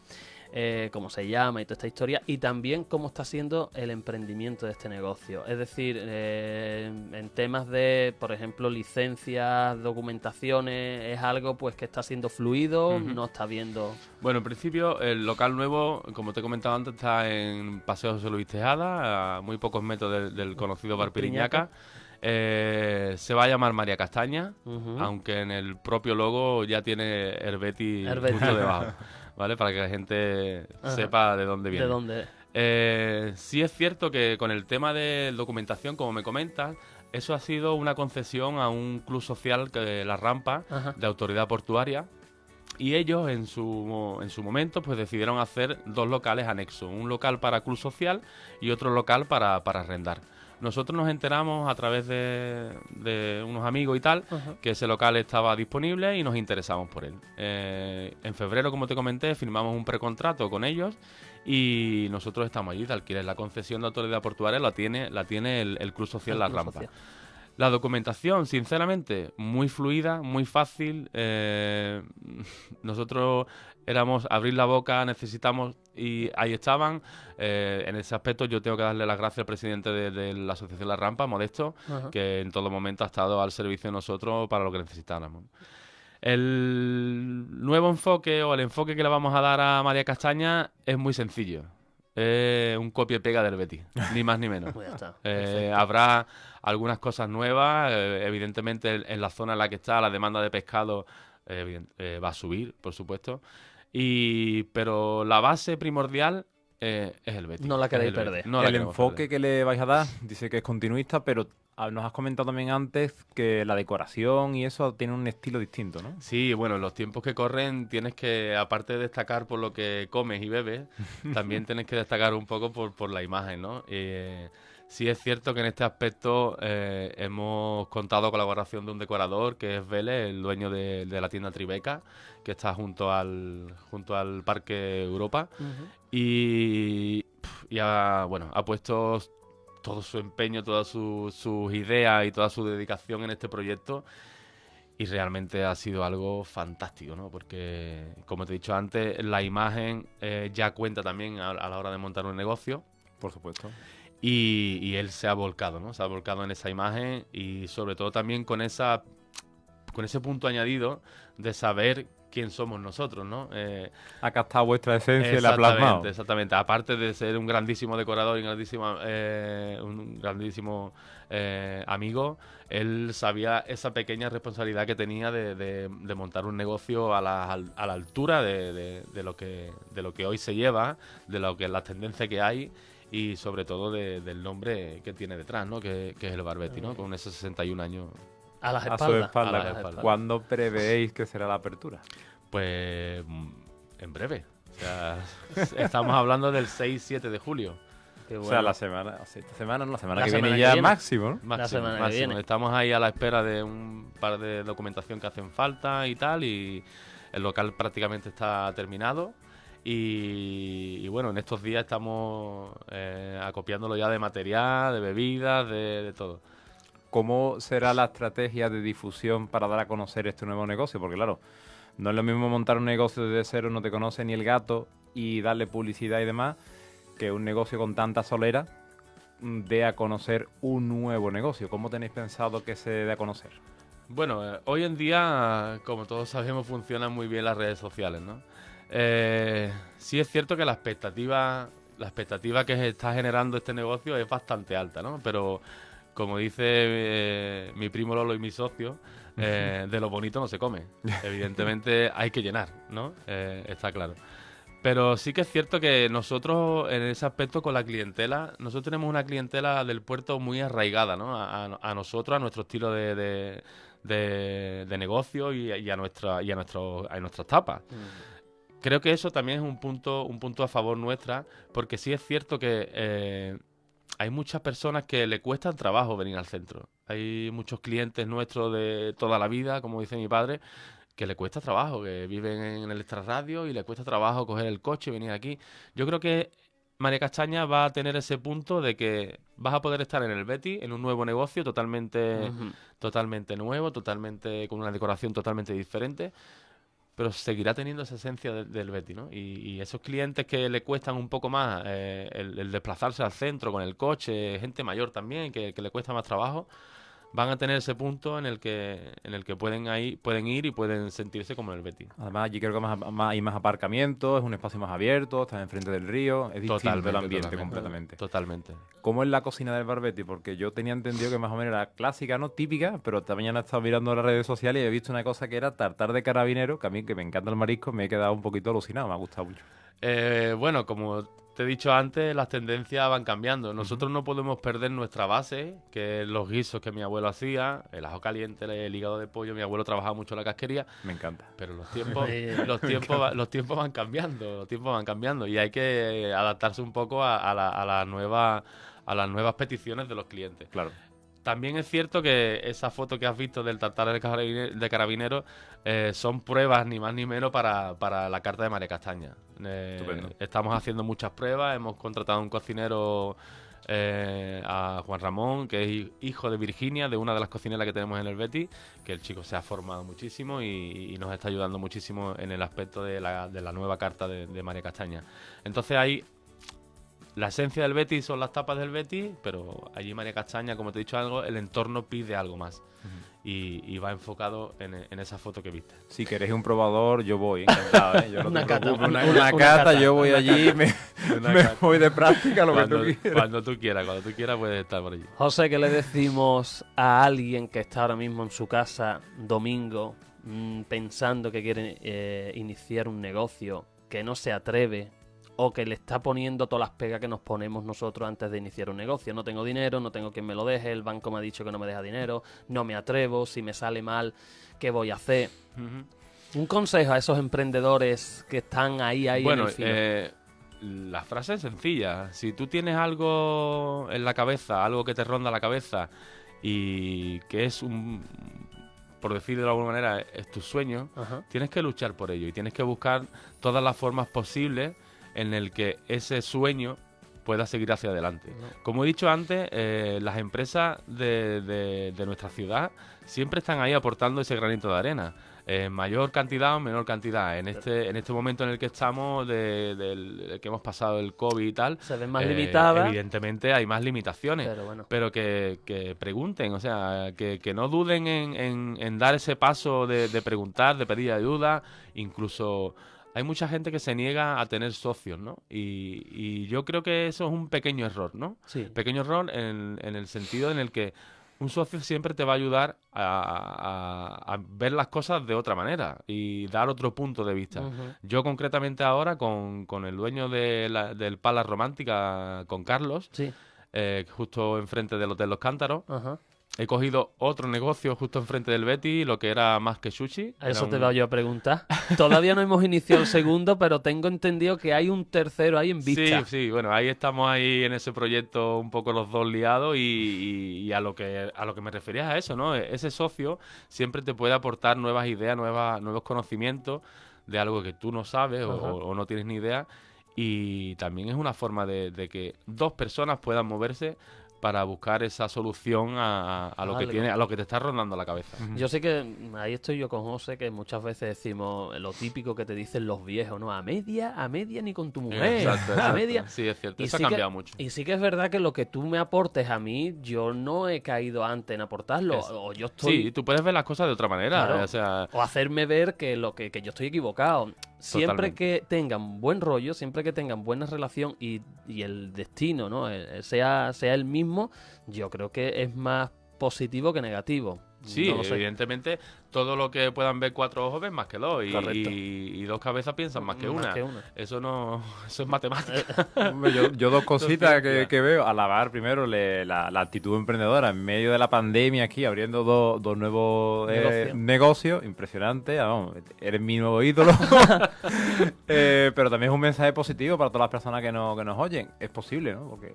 cómo se llama y toda esta historia, y también cómo está siendo el emprendimiento de este negocio. Es decir, en temas de, por ejemplo, licencias, documentaciones, es algo pues que está siendo fluido, no está viendo... Bueno, en principio el local nuevo, como te he comentado antes, está en Paseo José Luis Tejada, a muy pocos metros del conocido Bar Piriñaca. Se va a llamar María Castaña, aunque en el propio logo ya tiene Herbeti Herbeti. justo debajo, ¿vale? Para que la gente sepa de dónde viene. ¿De dónde? Sí es cierto que con el tema de documentación, como me comentas, eso ha sido una concesión a un club social, que La Rampa, Ajá. de autoridad portuaria. Y ellos en su momento pues decidieron hacer 2 locales anexos, un local para club social y otro local para arrendar. Nosotros nos enteramos a través de unos amigos y tal que ese local estaba disponible y nos interesamos por él. En febrero, como te comenté, firmamos un precontrato con ellos y nosotros estamos allí de alquiler. La concesión de autoridad portuaria la tiene el Club Social El La Club Rampa. Social. La documentación, sinceramente, muy fluida, muy fácil. Nosotros éramos abrir la boca, necesitamos, y ahí estaban. En ese aspecto yo tengo que darle las gracias al presidente de la Asociación La Rampa, Modesto, Ajá. que en todo momento ha estado al servicio de nosotros para lo que necesitáramos. El nuevo enfoque o el enfoque que le vamos a dar a María Castaña es muy sencillo. Es un copia y pega del Betis, ni más ni menos. Pues ya está. Perfecto. Habrá algunas cosas nuevas, evidentemente en la zona en la que está la demanda de pescado va a subir, por supuesto, pero la base primordial es el Betis. No la es queréis el Betis. perder. No la El queremos enfoque perder. que le vais a dar dice que es continuista, pero nos has comentado también antes que la decoración y eso tiene un estilo distinto, ¿no? Sí, bueno, en los tiempos que corren tienes que, aparte de destacar por lo que comes y bebes, también tienes que destacar un poco por la imagen, ¿no? Sí es cierto que en este aspecto hemos contado con la colaboración de un decorador que es Vélez, el dueño de la tienda Tribeca, que está junto al Parque Europa, y ha puesto todo su empeño, todas sus ideas y toda su dedicación en este proyecto, y realmente ha sido algo fantástico, ¿no? Porque, como te he dicho antes, la imagen ya cuenta también a la hora de montar un negocio. Por supuesto. Y él se ha volcado, ¿no? Se ha volcado en esa imagen y sobre todo también con ese punto añadido de saber quién somos nosotros, ¿no? Ha captado vuestra esencia y la ha plasmado. Exactamente. Aparte de ser un grandísimo decorador y un grandísimo amigo, él sabía esa pequeña responsabilidad que tenía de montar un negocio a la altura de lo que hoy se lleva, de lo que las tendencias que hay. Y sobre todo del nombre que tiene detrás, ¿no? Que es el Barbetti, ¿no? Con esos 61 años. A las A su espaldas. espalda. A las espaldas. ¿Cuándo prevéis que será la apertura? Pues en breve. O sea, estamos hablando del 6-7 de julio. Qué O bueno. sea, esta semana, no, la semana La que semana viene que ya viene. máximo, ¿no? Máximo, semana que máximo. viene. Estamos ahí a la espera de un par de documentación que hacen falta y tal, y el local prácticamente está terminado. Y bueno, en estos días estamos acopiándolo ya de material, de bebidas, de todo. ¿Cómo será la estrategia de difusión para dar a conocer este nuevo negocio? Porque claro, no es lo mismo montar un negocio desde cero, no te conoce ni el gato, y darle publicidad y demás, que un negocio con tanta solera dé a conocer un nuevo negocio. ¿Cómo tenéis pensado que se dé a conocer? Bueno, hoy en día, como todos sabemos, funcionan muy bien las redes sociales, ¿no? Sí es cierto que la expectativa que se está generando este negocio es bastante alta, ¿no? Pero, como dice mi primo Lolo y mi socio, de lo bonito no se come. Evidentemente hay que llenar, ¿no? Está claro. Pero sí que es cierto que nosotros, en ese aspecto, con la clientela, nosotros tenemos una clientela del puerto muy arraigada, ¿no? A nosotros, a nuestro estilo de negocio y a nuestras tapas. Creo que eso también es un punto a favor nuestra, porque sí es cierto que hay muchas personas que le cuesta trabajo venir al centro. Hay muchos clientes nuestros de toda la vida, como dice mi padre, que le cuesta trabajo, que viven en el extrarradio y le cuesta trabajo coger el coche y venir aquí. Yo creo que María Castaña va a tener ese punto de que vas a poder estar en el Betis, en un nuevo negocio totalmente nuevo, totalmente con una decoración totalmente diferente, pero seguirá teniendo esa esencia del Betis, ¿no? Y esos clientes que le cuestan un poco más el desplazarse al centro con el coche, gente mayor también, que le cuesta más trabajo, van a tener ese punto en el que pueden ir y pueden sentirse como en el Betis. Además, allí creo que hay más aparcamientos, es un espacio más abierto, estás enfrente del río, es distinto el ambiente completamente. Totalmente. ¿Cómo es la cocina del Barbetti? Porque yo tenía entendido que más o menos era clásica, ¿no? Típica, pero también he estado mirando las redes sociales y he visto una cosa que era tartar de carabinero, que a mí, que me encanta el marisco, me he quedado un poquito alucinado, me ha gustado mucho. Bueno, como te he dicho antes, las tendencias van cambiando. Nosotros no podemos perder nuestra base, que es los guisos que mi abuelo hacía, el ajo caliente, el hígado de pollo. Mi abuelo trabajaba mucho en la casquería. Me encanta. Pero los tiempos van cambiando y hay que adaptarse un poco a las nuevas peticiones de los clientes. Claro. También es cierto que esa foto que has visto del tartar de carabinero son pruebas ni más ni menos para la carta de María Castaña. Estupendo. Estamos haciendo muchas pruebas, hemos contratado a un cocinero a Juan Ramón, que es hijo de Virginia, de una de las cocineras que tenemos en el Betis, que el chico se ha formado muchísimo y nos está ayudando muchísimo en el aspecto de la nueva carta de María Castaña. Entonces ahí la esencia del Betis son las tapas del Betis, pero allí María Castaña, como te he dicho algo, el entorno pide algo más. Y va enfocado en esa foto que viste. Si queréis un probador, yo voy, encantado, ¿eh? Yo no Una te cata, preocupes, una una cata. cata, yo voy allí, me voy de práctica, lo que tú quieras. Cuando tú quieras puedes estar por allí. José, ¿qué le decimos a alguien que está ahora mismo en su casa, domingo, pensando que quiere iniciar un negocio, que no se atreve o que le está poniendo todas las pegas que nos ponemos nosotros antes de iniciar un negocio? No tengo dinero, no tengo quien me lo deje, el banco me ha dicho que no me deja dinero, no me atrevo, si me sale mal, ¿qué voy a hacer? Un consejo a esos emprendedores que están ahí Bueno, en el filo. la frase es sencilla. Si tú tienes algo en la cabeza, algo que te ronda la cabeza y que es por decirlo de alguna manera, es tu sueño, Ajá. tienes que luchar por ello y tienes que buscar todas las formas posibles en el que ese sueño pueda seguir hacia adelante. Como he dicho antes, las empresas de nuestra ciudad siempre están ahí aportando ese granito de arena. En mayor cantidad o menor cantidad. En este momento en el que estamos, que hemos pasado el COVID y tal, Se ven más limitadas. evidentemente hay más limitaciones. Pero bueno. Pero que pregunten, o sea, que no duden en dar ese paso de preguntar, de pedir ayuda. Incluso hay mucha gente que se niega a tener socios, ¿no? Y yo creo que eso es un pequeño error, ¿no? Sí. Pequeño error en el sentido en el que un socio siempre te va a ayudar a ver las cosas de otra manera y dar otro punto de vista. Ujú. Yo concretamente ahora con el dueño del Pala Romántica, con Carlos, Sí. justo enfrente del Hotel Los Cántaros, Ajá. he cogido otro negocio justo enfrente del Betis, lo que era más que sushi. A eso Era te un- voy yo a preguntar. Todavía no hemos iniciado el segundo, pero tengo entendido que hay un tercero ahí en vista. Sí, bueno, ahí estamos ahí en ese proyecto un poco los dos liados y a lo que me refería es a eso, ¿no? Ese socio siempre te puede aportar nuevas ideas, nuevos conocimientos de algo que tú no sabes Ajá. o no tienes ni idea, y también es una forma de que dos personas puedan moverse para buscar esa solución a lo que Algo. tiene, a lo que te está rondando la cabeza. Yo sé que ahí estoy yo con José, que muchas veces decimos lo típico que te dicen los viejos, ¿no? A media ni con tu mujer. Exacto, A exacto. media. Sí, es cierto. Y Eso ha sí que- cambiado mucho. Y sí que es verdad que lo que tú me aportes a mí, yo no he caído antes en aportarlo. O yo estoy... Sí, tú puedes ver las cosas de otra manera. Claro. O sea, O hacerme ver que que yo estoy equivocado. Siempre Totalmente. que tengan buen rollo, siempre que tengan buena relación y el destino, ¿no? Sea el mismo, yo creo que es más positivo que negativo. sí, No lo sé. evidentemente, todo lo que puedan ver cuatro ojos ven más que dos. Correcto. Y dos cabezas piensan más que una. Eso no, eso es matemática. Hombre, yo dos cositas ciencia. que veo. Alabar primero la actitud emprendedora en medio de la pandemia aquí, abriendo dos nuevos negocios. Impresionante. Vamos, eres mi nuevo ídolo. Pero también es un mensaje positivo para todas las personas que nos oyen. Es posible, ¿no? Porque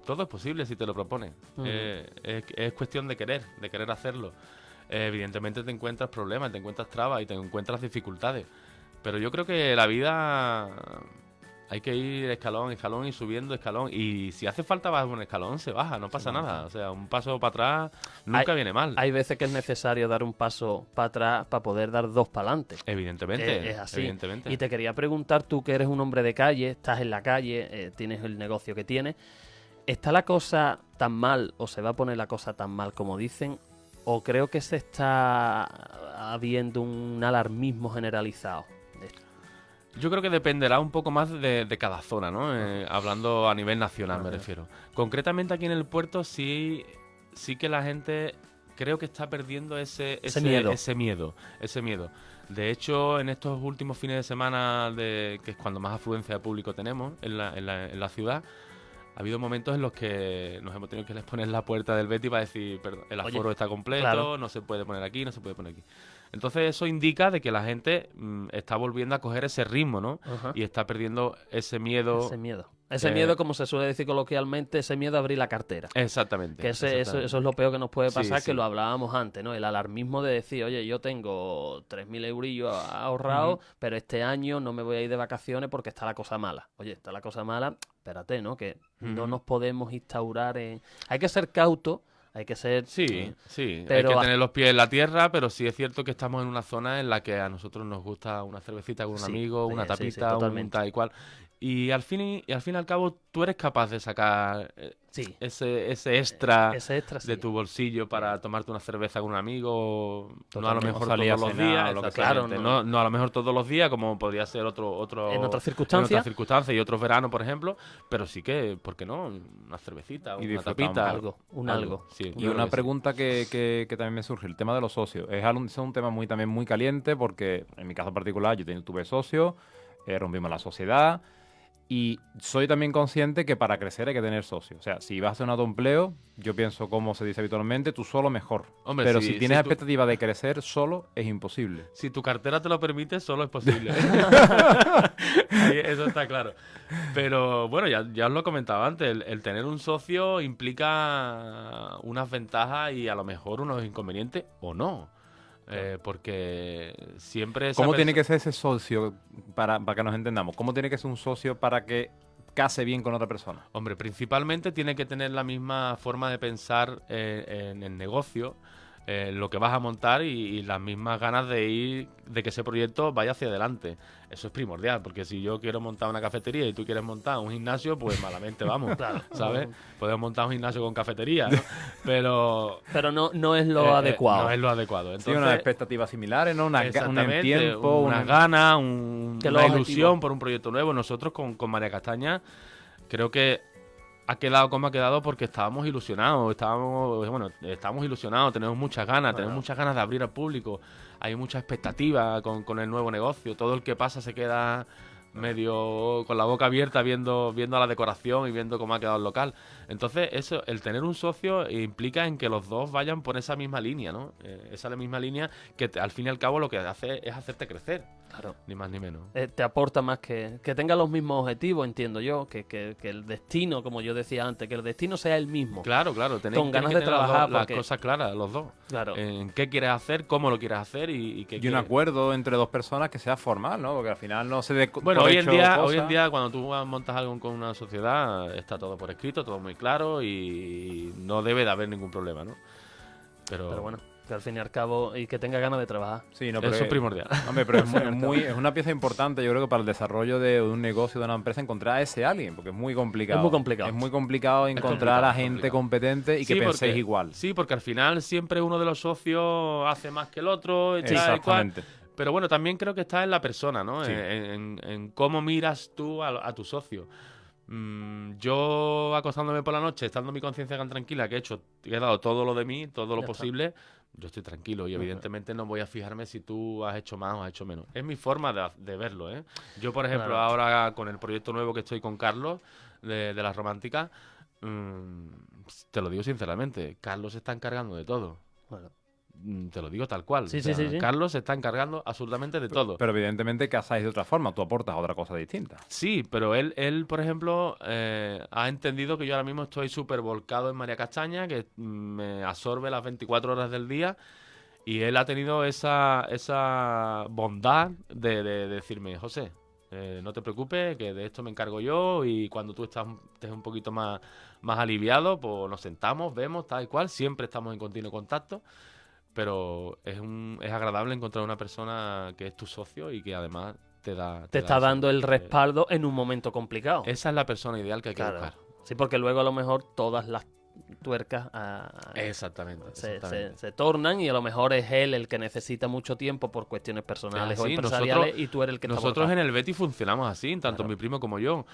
Todo es posible si te lo propones. Ujú. Es cuestión de querer hacerlo. Evidentemente te encuentras problemas, te encuentras trabas y te encuentras dificultades. Pero yo creo que la vida hay que ir escalón, escalón y subiendo escalón. Y si hace falta bajar un escalón, se baja, no pasa nada. O sea, un paso para atrás nunca viene mal. Hay veces que es necesario dar un paso para atrás para poder dar dos para adelante. Evidentemente. Es así. Evidentemente. Y te quería preguntar, tú que eres un hombre de calle, estás en la calle, tienes el negocio que tienes, ¿está la cosa tan mal o se va a poner la cosa tan mal como dicen? ¿O creo que se está habiendo un alarmismo generalizado? Yo creo que dependerá un poco más de cada zona, ¿no? Hablando a nivel nacional, me refiero. Concretamente aquí en el puerto sí que la gente creo que está perdiendo ese miedo. De hecho, en estos últimos fines de semana, que es cuando más afluencia de público tenemos en la ciudad, ha habido momentos en los que nos hemos tenido que poner la puerta del Betis para decir, perdón, el aforo está completo, claro. no se puede poner aquí, no se puede poner aquí. Entonces eso indica de que la gente está volviendo a coger ese ritmo, ¿no? Ajá. Y está perdiendo ese miedo. Ese miedo. Ese miedo, como se suele decir coloquialmente, ese miedo a abrir la cartera. Exactamente. Que eso es lo peor que nos puede pasar, Sí, que sí. lo hablábamos antes, ¿no? El alarmismo de decir, oye, yo tengo 3.000 eurillos ahorrados, pero este año no me voy a ir de vacaciones porque está la cosa mala. Oye, está la cosa mala, espérate, ¿no? Que no nos podemos instaurar en... Hay que ser cautos, hay que ser... Sí, sí, pero hay que tener los pies en la tierra, pero sí es cierto que estamos en una zona en la que a nosotros nos gusta una cervecita con un Sí, amigo, sí, una sí, tapita, sí, un totalmente. tal y cual. Y al fin y al cabo tú eres capaz de sacar Sí, ese extra ese extra sí. de tu bolsillo para tomarte una cerveza con un amigo, no a lo Totalmente. mejor O salir todos a los cenar días, o lo que sea. exactamente. Claro, no a lo mejor todos los días, como podría ser otro En otras en circunstancias. otras circunstancias y otros veranos, por ejemplo, pero sí que, ¿por qué no? Una cervecita, Y una disfrutamos tapita. algo, un algo. Sí, Y yo una creo que sí. pregunta que también me surge, el tema de los socios. Es un tema también muy caliente porque en mi caso particular yo tuve socios, rompimos la sociedad y soy también consciente que para crecer hay que tener socios. O sea, si vas a hacer un autoempleo, yo pienso como se dice habitualmente, tú solo mejor. Hombre, Pero si- si tienes si tú- expectativa de crecer solo, es imposible. Si tu cartera te lo permite, solo es posible. Ahí, eso está claro. Pero bueno, ya os lo comentaba antes, el tener un socio implica unas ventajas y a lo mejor unos inconvenientes o no. Porque siempre... esa ¿Cómo tiene perso- que ser ese socio para que nos entendamos? ¿Cómo tiene que ser un socio para que case bien con otra persona? Hombre, principalmente tiene que tener la misma forma de pensar en el negocio, lo que vas a montar y las mismas ganas de que ese proyecto vaya hacia adelante. Eso es primordial, porque si yo quiero montar una cafetería y tú quieres montar un gimnasio, pues malamente vamos, ¿sabes? Podemos montar un gimnasio con cafetería, ¿no? Pero Pero no es lo adecuado. no es lo adecuado. Sí, Entonces, unas expectativas similares, ¿no? Un exactamente, tiempo, unas ganas, Que una los ilusión objetivos. por un proyecto nuevo. Nosotros con María Castaña creo que ha quedado como ha quedado porque estábamos ilusionados, estamos ilusionados, tenemos muchas ganas, tenemos muchas ganas de abrir al público, hay mucha expectativa con el nuevo negocio, todo el que pasa se queda medio con la boca abierta viendo la decoración y viendo cómo ha quedado el local. Entonces, eso, el tener un socio implica en que los dos vayan por esa misma línea, ¿no? Esa es la misma línea que al fin y al cabo lo que hace es hacerte crecer, Claro. ni más ni menos. Te aporta más que tenga los mismos objetivos, entiendo yo, que el destino, como yo decía antes, que el destino sea el mismo. Claro, tenéis Con ganas que de tener las trabajar, las porque- cosas claras, los dos. Claro. En qué quieres hacer, cómo lo quieres hacer y qué Y un quieres. acuerdo entre dos personas que sea formal, ¿no? Porque al final no se dé Bueno, por hoy en hecho día, cosas. cuando tú montas algo con una sociedad, está todo por escrito, todo muy claro y no debe de haber ningún problema, ¿no? Pero bueno, que al fin y al cabo, y que tenga ganas de trabajar. Sí, no, pero eso es primordial. Hombre, pero es una pieza importante, yo creo que para el desarrollo de un negocio, de una empresa, encontrar a ese alguien, porque es muy complicado. Es muy complicado. Es muy complicado encontrar complicado, a es gente complicado. competente y que Sí, penséis porque- igual. Sí, porque al final siempre uno de los socios hace más que el otro, y tal y cual. Exactamente. Pero bueno, también creo que está en la persona, ¿no? Sí. En cómo miras tú a tu socio. Yo acostándome por la noche, estando mi conciencia tan tranquila, que he dado todo lo de mí, todo lo Ya está. posible, yo estoy tranquilo y evidentemente no voy a fijarme si tú has hecho más o has hecho menos. Es mi forma de verlo, ¿eh? Yo, por ejemplo, Claro. ahora con el proyecto nuevo que estoy con Carlos, de las románticas, te lo digo sinceramente, Carlos se está encargando de todo. Bueno, Te lo digo tal cual. Sí, O sea, sí, sí, sí. Carlos se está encargando absolutamente de todo. Pero evidentemente casáis de otra forma, tú aportas otra cosa distinta. Sí, pero él por ejemplo, ha entendido que yo ahora mismo estoy súper volcado en María Castaña, que me absorbe las 24 horas del día, y él ha tenido esa bondad de decirme, José, no te preocupes, que de esto me encargo yo, y cuando tú estés un poquito más aliviado, pues nos sentamos, vemos, tal y cual, siempre estamos en continuo contacto. Pero es agradable encontrar una persona que es tu socio y que además te da... te está eso. dando el respaldo en un momento complicado. Esa es la persona ideal que hay que Claro. buscar. Sí, porque luego a lo mejor todas las tuercas Exactamente. se tornan y a lo mejor es él el que necesita mucho tiempo por cuestiones personales Es o así, empresariales y tú eres el que está Nosotros volcado. en el Betis funcionamos así, tanto Claro. mi primo como yo.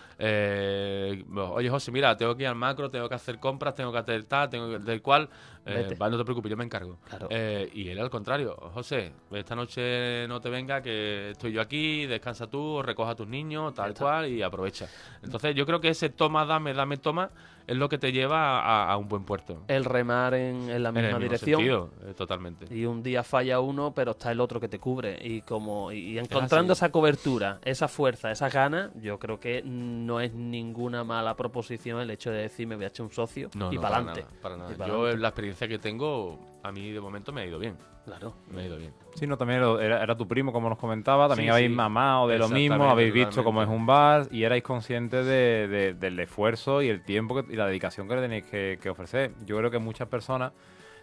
Oye, José, mira, tengo que ir al macro, tengo que hacer compras, tengo que hacer tal, tengo que del cual. Vete. Vale, no te preocupes, yo me encargo. Claro. Y él al contrario, José, esta noche no te venga, que estoy yo aquí, descansa tú, recoja a tus niños, tal Ya está. cual, y aprovecha. Entonces yo creo que ese toma, dame, toma, es lo que te lleva a un buen puerto. El remar en la En el misma mismo dirección. sentido, totalmente. Y un día falla uno, pero está el otro que te cubre. Y encontrando esa cobertura, esa fuerza, esas ganas, yo creo que no es ninguna mala proposición el hecho de decir me voy a echar un socio y para adelante. Para nada. Y pa'lante. Yo, la experiencia que tengo, a mí de momento me ha ido bien. Claro. Me ha ido bien. Sí, no, también era tu primo, como nos comentaba, también Sí, habéis sí. mamado de lo mismo, Exactamente, habéis visto totalmente. cómo es un bar y erais conscientes del esfuerzo y el tiempo y la dedicación que le tenéis que ofrecer. Yo creo que muchas personas,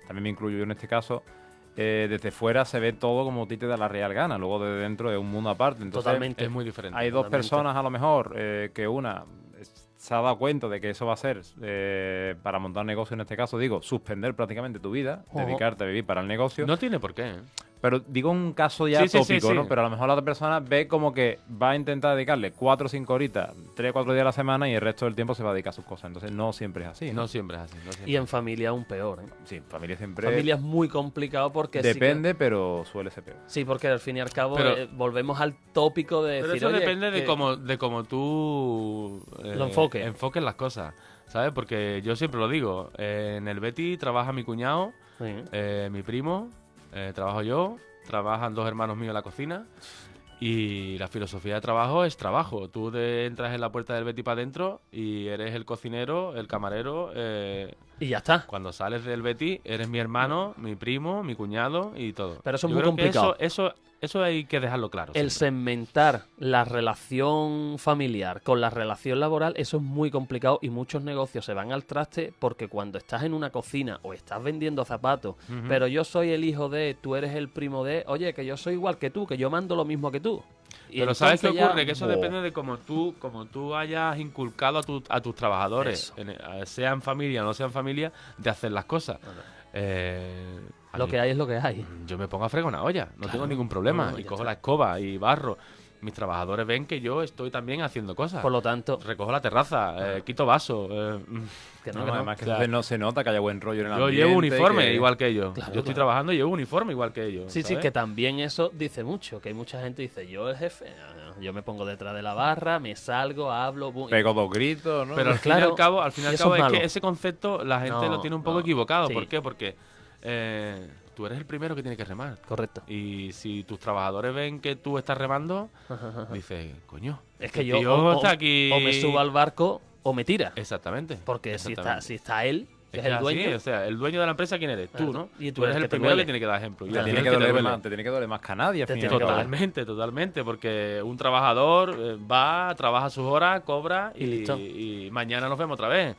también me incluyo yo en este caso, desde fuera se ve todo como a ti te da la real gana, luego desde dentro es un mundo aparte. Entonces, Totalmente. Es muy diferente. hay dos Totalmente. personas a lo mejor que una se ha dado cuenta de que eso va a ser para montar un negocio, en este caso digo, suspender prácticamente tu vida, Ojo. dedicarte a vivir para el negocio. No tiene por qué, ¿eh? Pero digo un caso ya Sí, sí, tópico, sí, ¿no? sí. Pero a lo mejor la otra persona ve como que va a intentar dedicarle 4 o 5 horitas, 3 o 4 días a la semana y el resto del tiempo se va a dedicar a sus cosas. Entonces no siempre es así, ¿no? No siempre es así. No siempre. Y en familia aún peor. ¿eh? Sí, familia siempre Familia es muy complicado porque sí que- depende, pero suele ser peor. Sí, porque al fin y al cabo Pero- volvemos al tópico de Pero decir, eso oye, depende de que- cómo tú Lo enfoques. enfoques las cosas, ¿sabes? Porque yo siempre lo digo, en el Betty trabaja mi cuñado, Sí. mi primo, trabajo yo, trabajan 2 hermanos míos en la cocina y la filosofía de trabajo es trabajo. Tú entras en la puerta del Betty para adentro y eres el cocinero, el camarero. Y ya está. Cuando sales del Betty eres mi hermano, mi primo, mi cuñado y todo. Pero eso es Yo muy creo que complicado. eso hay que dejarlo claro. El siempre. segmentar la relación familiar con la relación laboral, eso es muy complicado y muchos negocios se van al traste porque cuando estás en una cocina o estás vendiendo zapatos, Ujú. pero yo soy el hijo de, tú eres el primo de, oye, que yo soy igual que tú, que yo mando lo mismo que tú. Y Pero ¿sabes qué entonces ya- ocurre? Que eso depende de cómo tú hayas inculcado a tus trabajadores, Eso. sean familia o no sean familia, de hacer las cosas. A Lo mí- que hay es lo que hay. Yo me pongo a fregar una olla, no tengo ningún problema. No, y ya cojo está. la escoba y barro. Mis trabajadores ven que yo estoy también haciendo cosas. Por lo tanto, Recojo la terraza, quito vasos. que no, No, que no. además que O sea, entonces no se nota que haya buen rollo en el Yo ambiente. llevo uniforme que- igual que ellos. Claro, Yo estoy claro. trabajando y llevo uniforme igual que ellos. Sí, sí, ¿sabes? que también eso dice mucho, que hay mucha gente que dice, yo el jefe, yo me pongo detrás de la barra, me salgo, hablo, Pego 2 gritos, ¿no? Pero al fin y Claro, al cabo, y eso es es malo. que ese concepto la gente No, lo tiene un poco no, equivocado. sí. ¿Por qué? Porque tú eres el primero que tiene que remar. Correcto. Y si tus trabajadores ven que tú estás remando, dices, coño, Es este que yo tío o está aquí. o me subo al barco o me tira. Exactamente. Porque si exactamente. está él, que es que el así, dueño, o sea, el dueño de la empresa, ¿quién eres? Tú, Claro. ¿no? Y tú eres el que te primero duele. que tiene que dar ejemplo. Y Claro. al Te tiene, final que el te doler duele. más, te tiene que doler más que a nadie. al Te fin y al tiene que cabo. doler. Totalmente, porque un trabajador va, trabaja sus horas, cobra Y listo. y mañana nos vemos otra vez.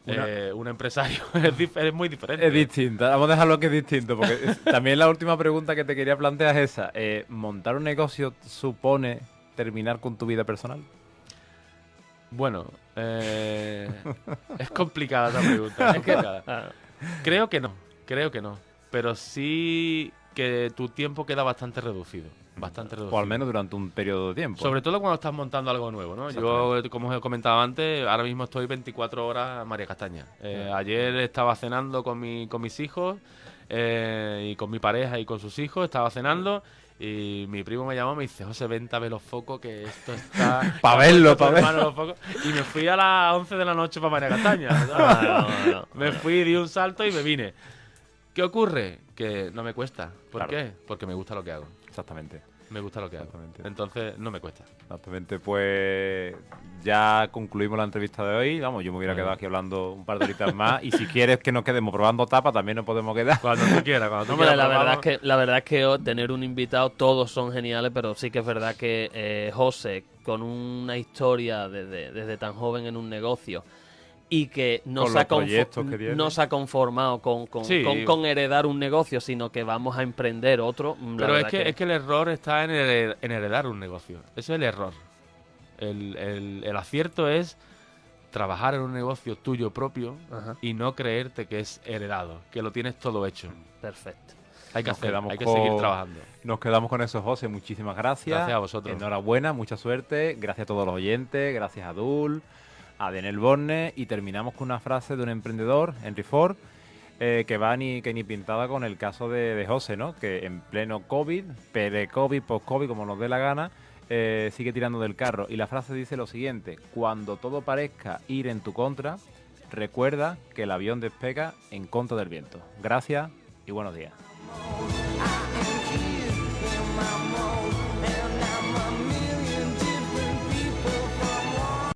Una- Un empresario es muy diferente. Es distinta, vamos a dejarlo que es distinto, porque también la última pregunta que te quería plantear es esa. ¿Montar un negocio supone terminar con tu vida personal? Bueno, es complicada esa pregunta. Es complicada. Ah, Creo que no. Pero sí que tu tiempo queda bastante reducido. Bastante reducido. O al menos durante un periodo de tiempo. Sobre todo cuando estás montando algo nuevo, ¿no? Yo, como os he comentado antes, ahora mismo estoy 24 horas María Castaña. Ayer estaba cenando con mis hijos y con mi pareja y con sus hijos, estaba cenando y mi primo me llamó y me dice, José, vente a ver los focos, que esto está... Pa' verlo, pa' verlo. Los focos. Y me fui a las 11 de la noche para María Castaña. ¿sabes? no. Me fui, di un salto y me vine. ¿Qué ocurre? Que no me cuesta. ¿Por Claro. qué? Porque me gusta lo que hago. Exactamente. Me gusta lo que hago. Exactamente. Entonces, no me cuesta. Exactamente, pues ya concluimos la entrevista de hoy. Vamos, yo me hubiera quedado aquí hablando un par de horitas más. Y si quieres que nos quedemos probando tapas, también nos podemos quedar. Cuando tú quieras, cuando tú Hombre, quieras. la verdad es que tener un invitado, todos son geniales, pero sí que es verdad que José, con una historia desde tan joven en un negocio y que no, Con se ha, los proyectos que tiene. no se ha conformado Sí. con heredar un negocio, sino que vamos a emprender otro. la Pero verdad es que el error está en heredar un negocio. Eso es el error. El acierto es trabajar en un negocio tuyo propio Ajá, y no creerte que es heredado, que lo tienes todo hecho. perfecto. Hay que Nos hacer, quedamos hay que con- seguir trabajando. Nos quedamos con eso, José. Muchísimas gracias. Gracias a vosotros. Enhorabuena, mucha suerte. Gracias a todos los oyentes. Gracias a Dul, a Daniel Borne. Y terminamos con una frase de un emprendedor, Henry Ford, que va ni pintada con el caso de José, ¿no? Que en pleno COVID, pre-COVID, post-COVID, como nos dé la gana, sigue tirando del carro. Y la frase dice lo siguiente: cuando todo parezca ir en tu contra, recuerda que el avión despega en contra del viento. Gracias y buenos días. I am here in my mode.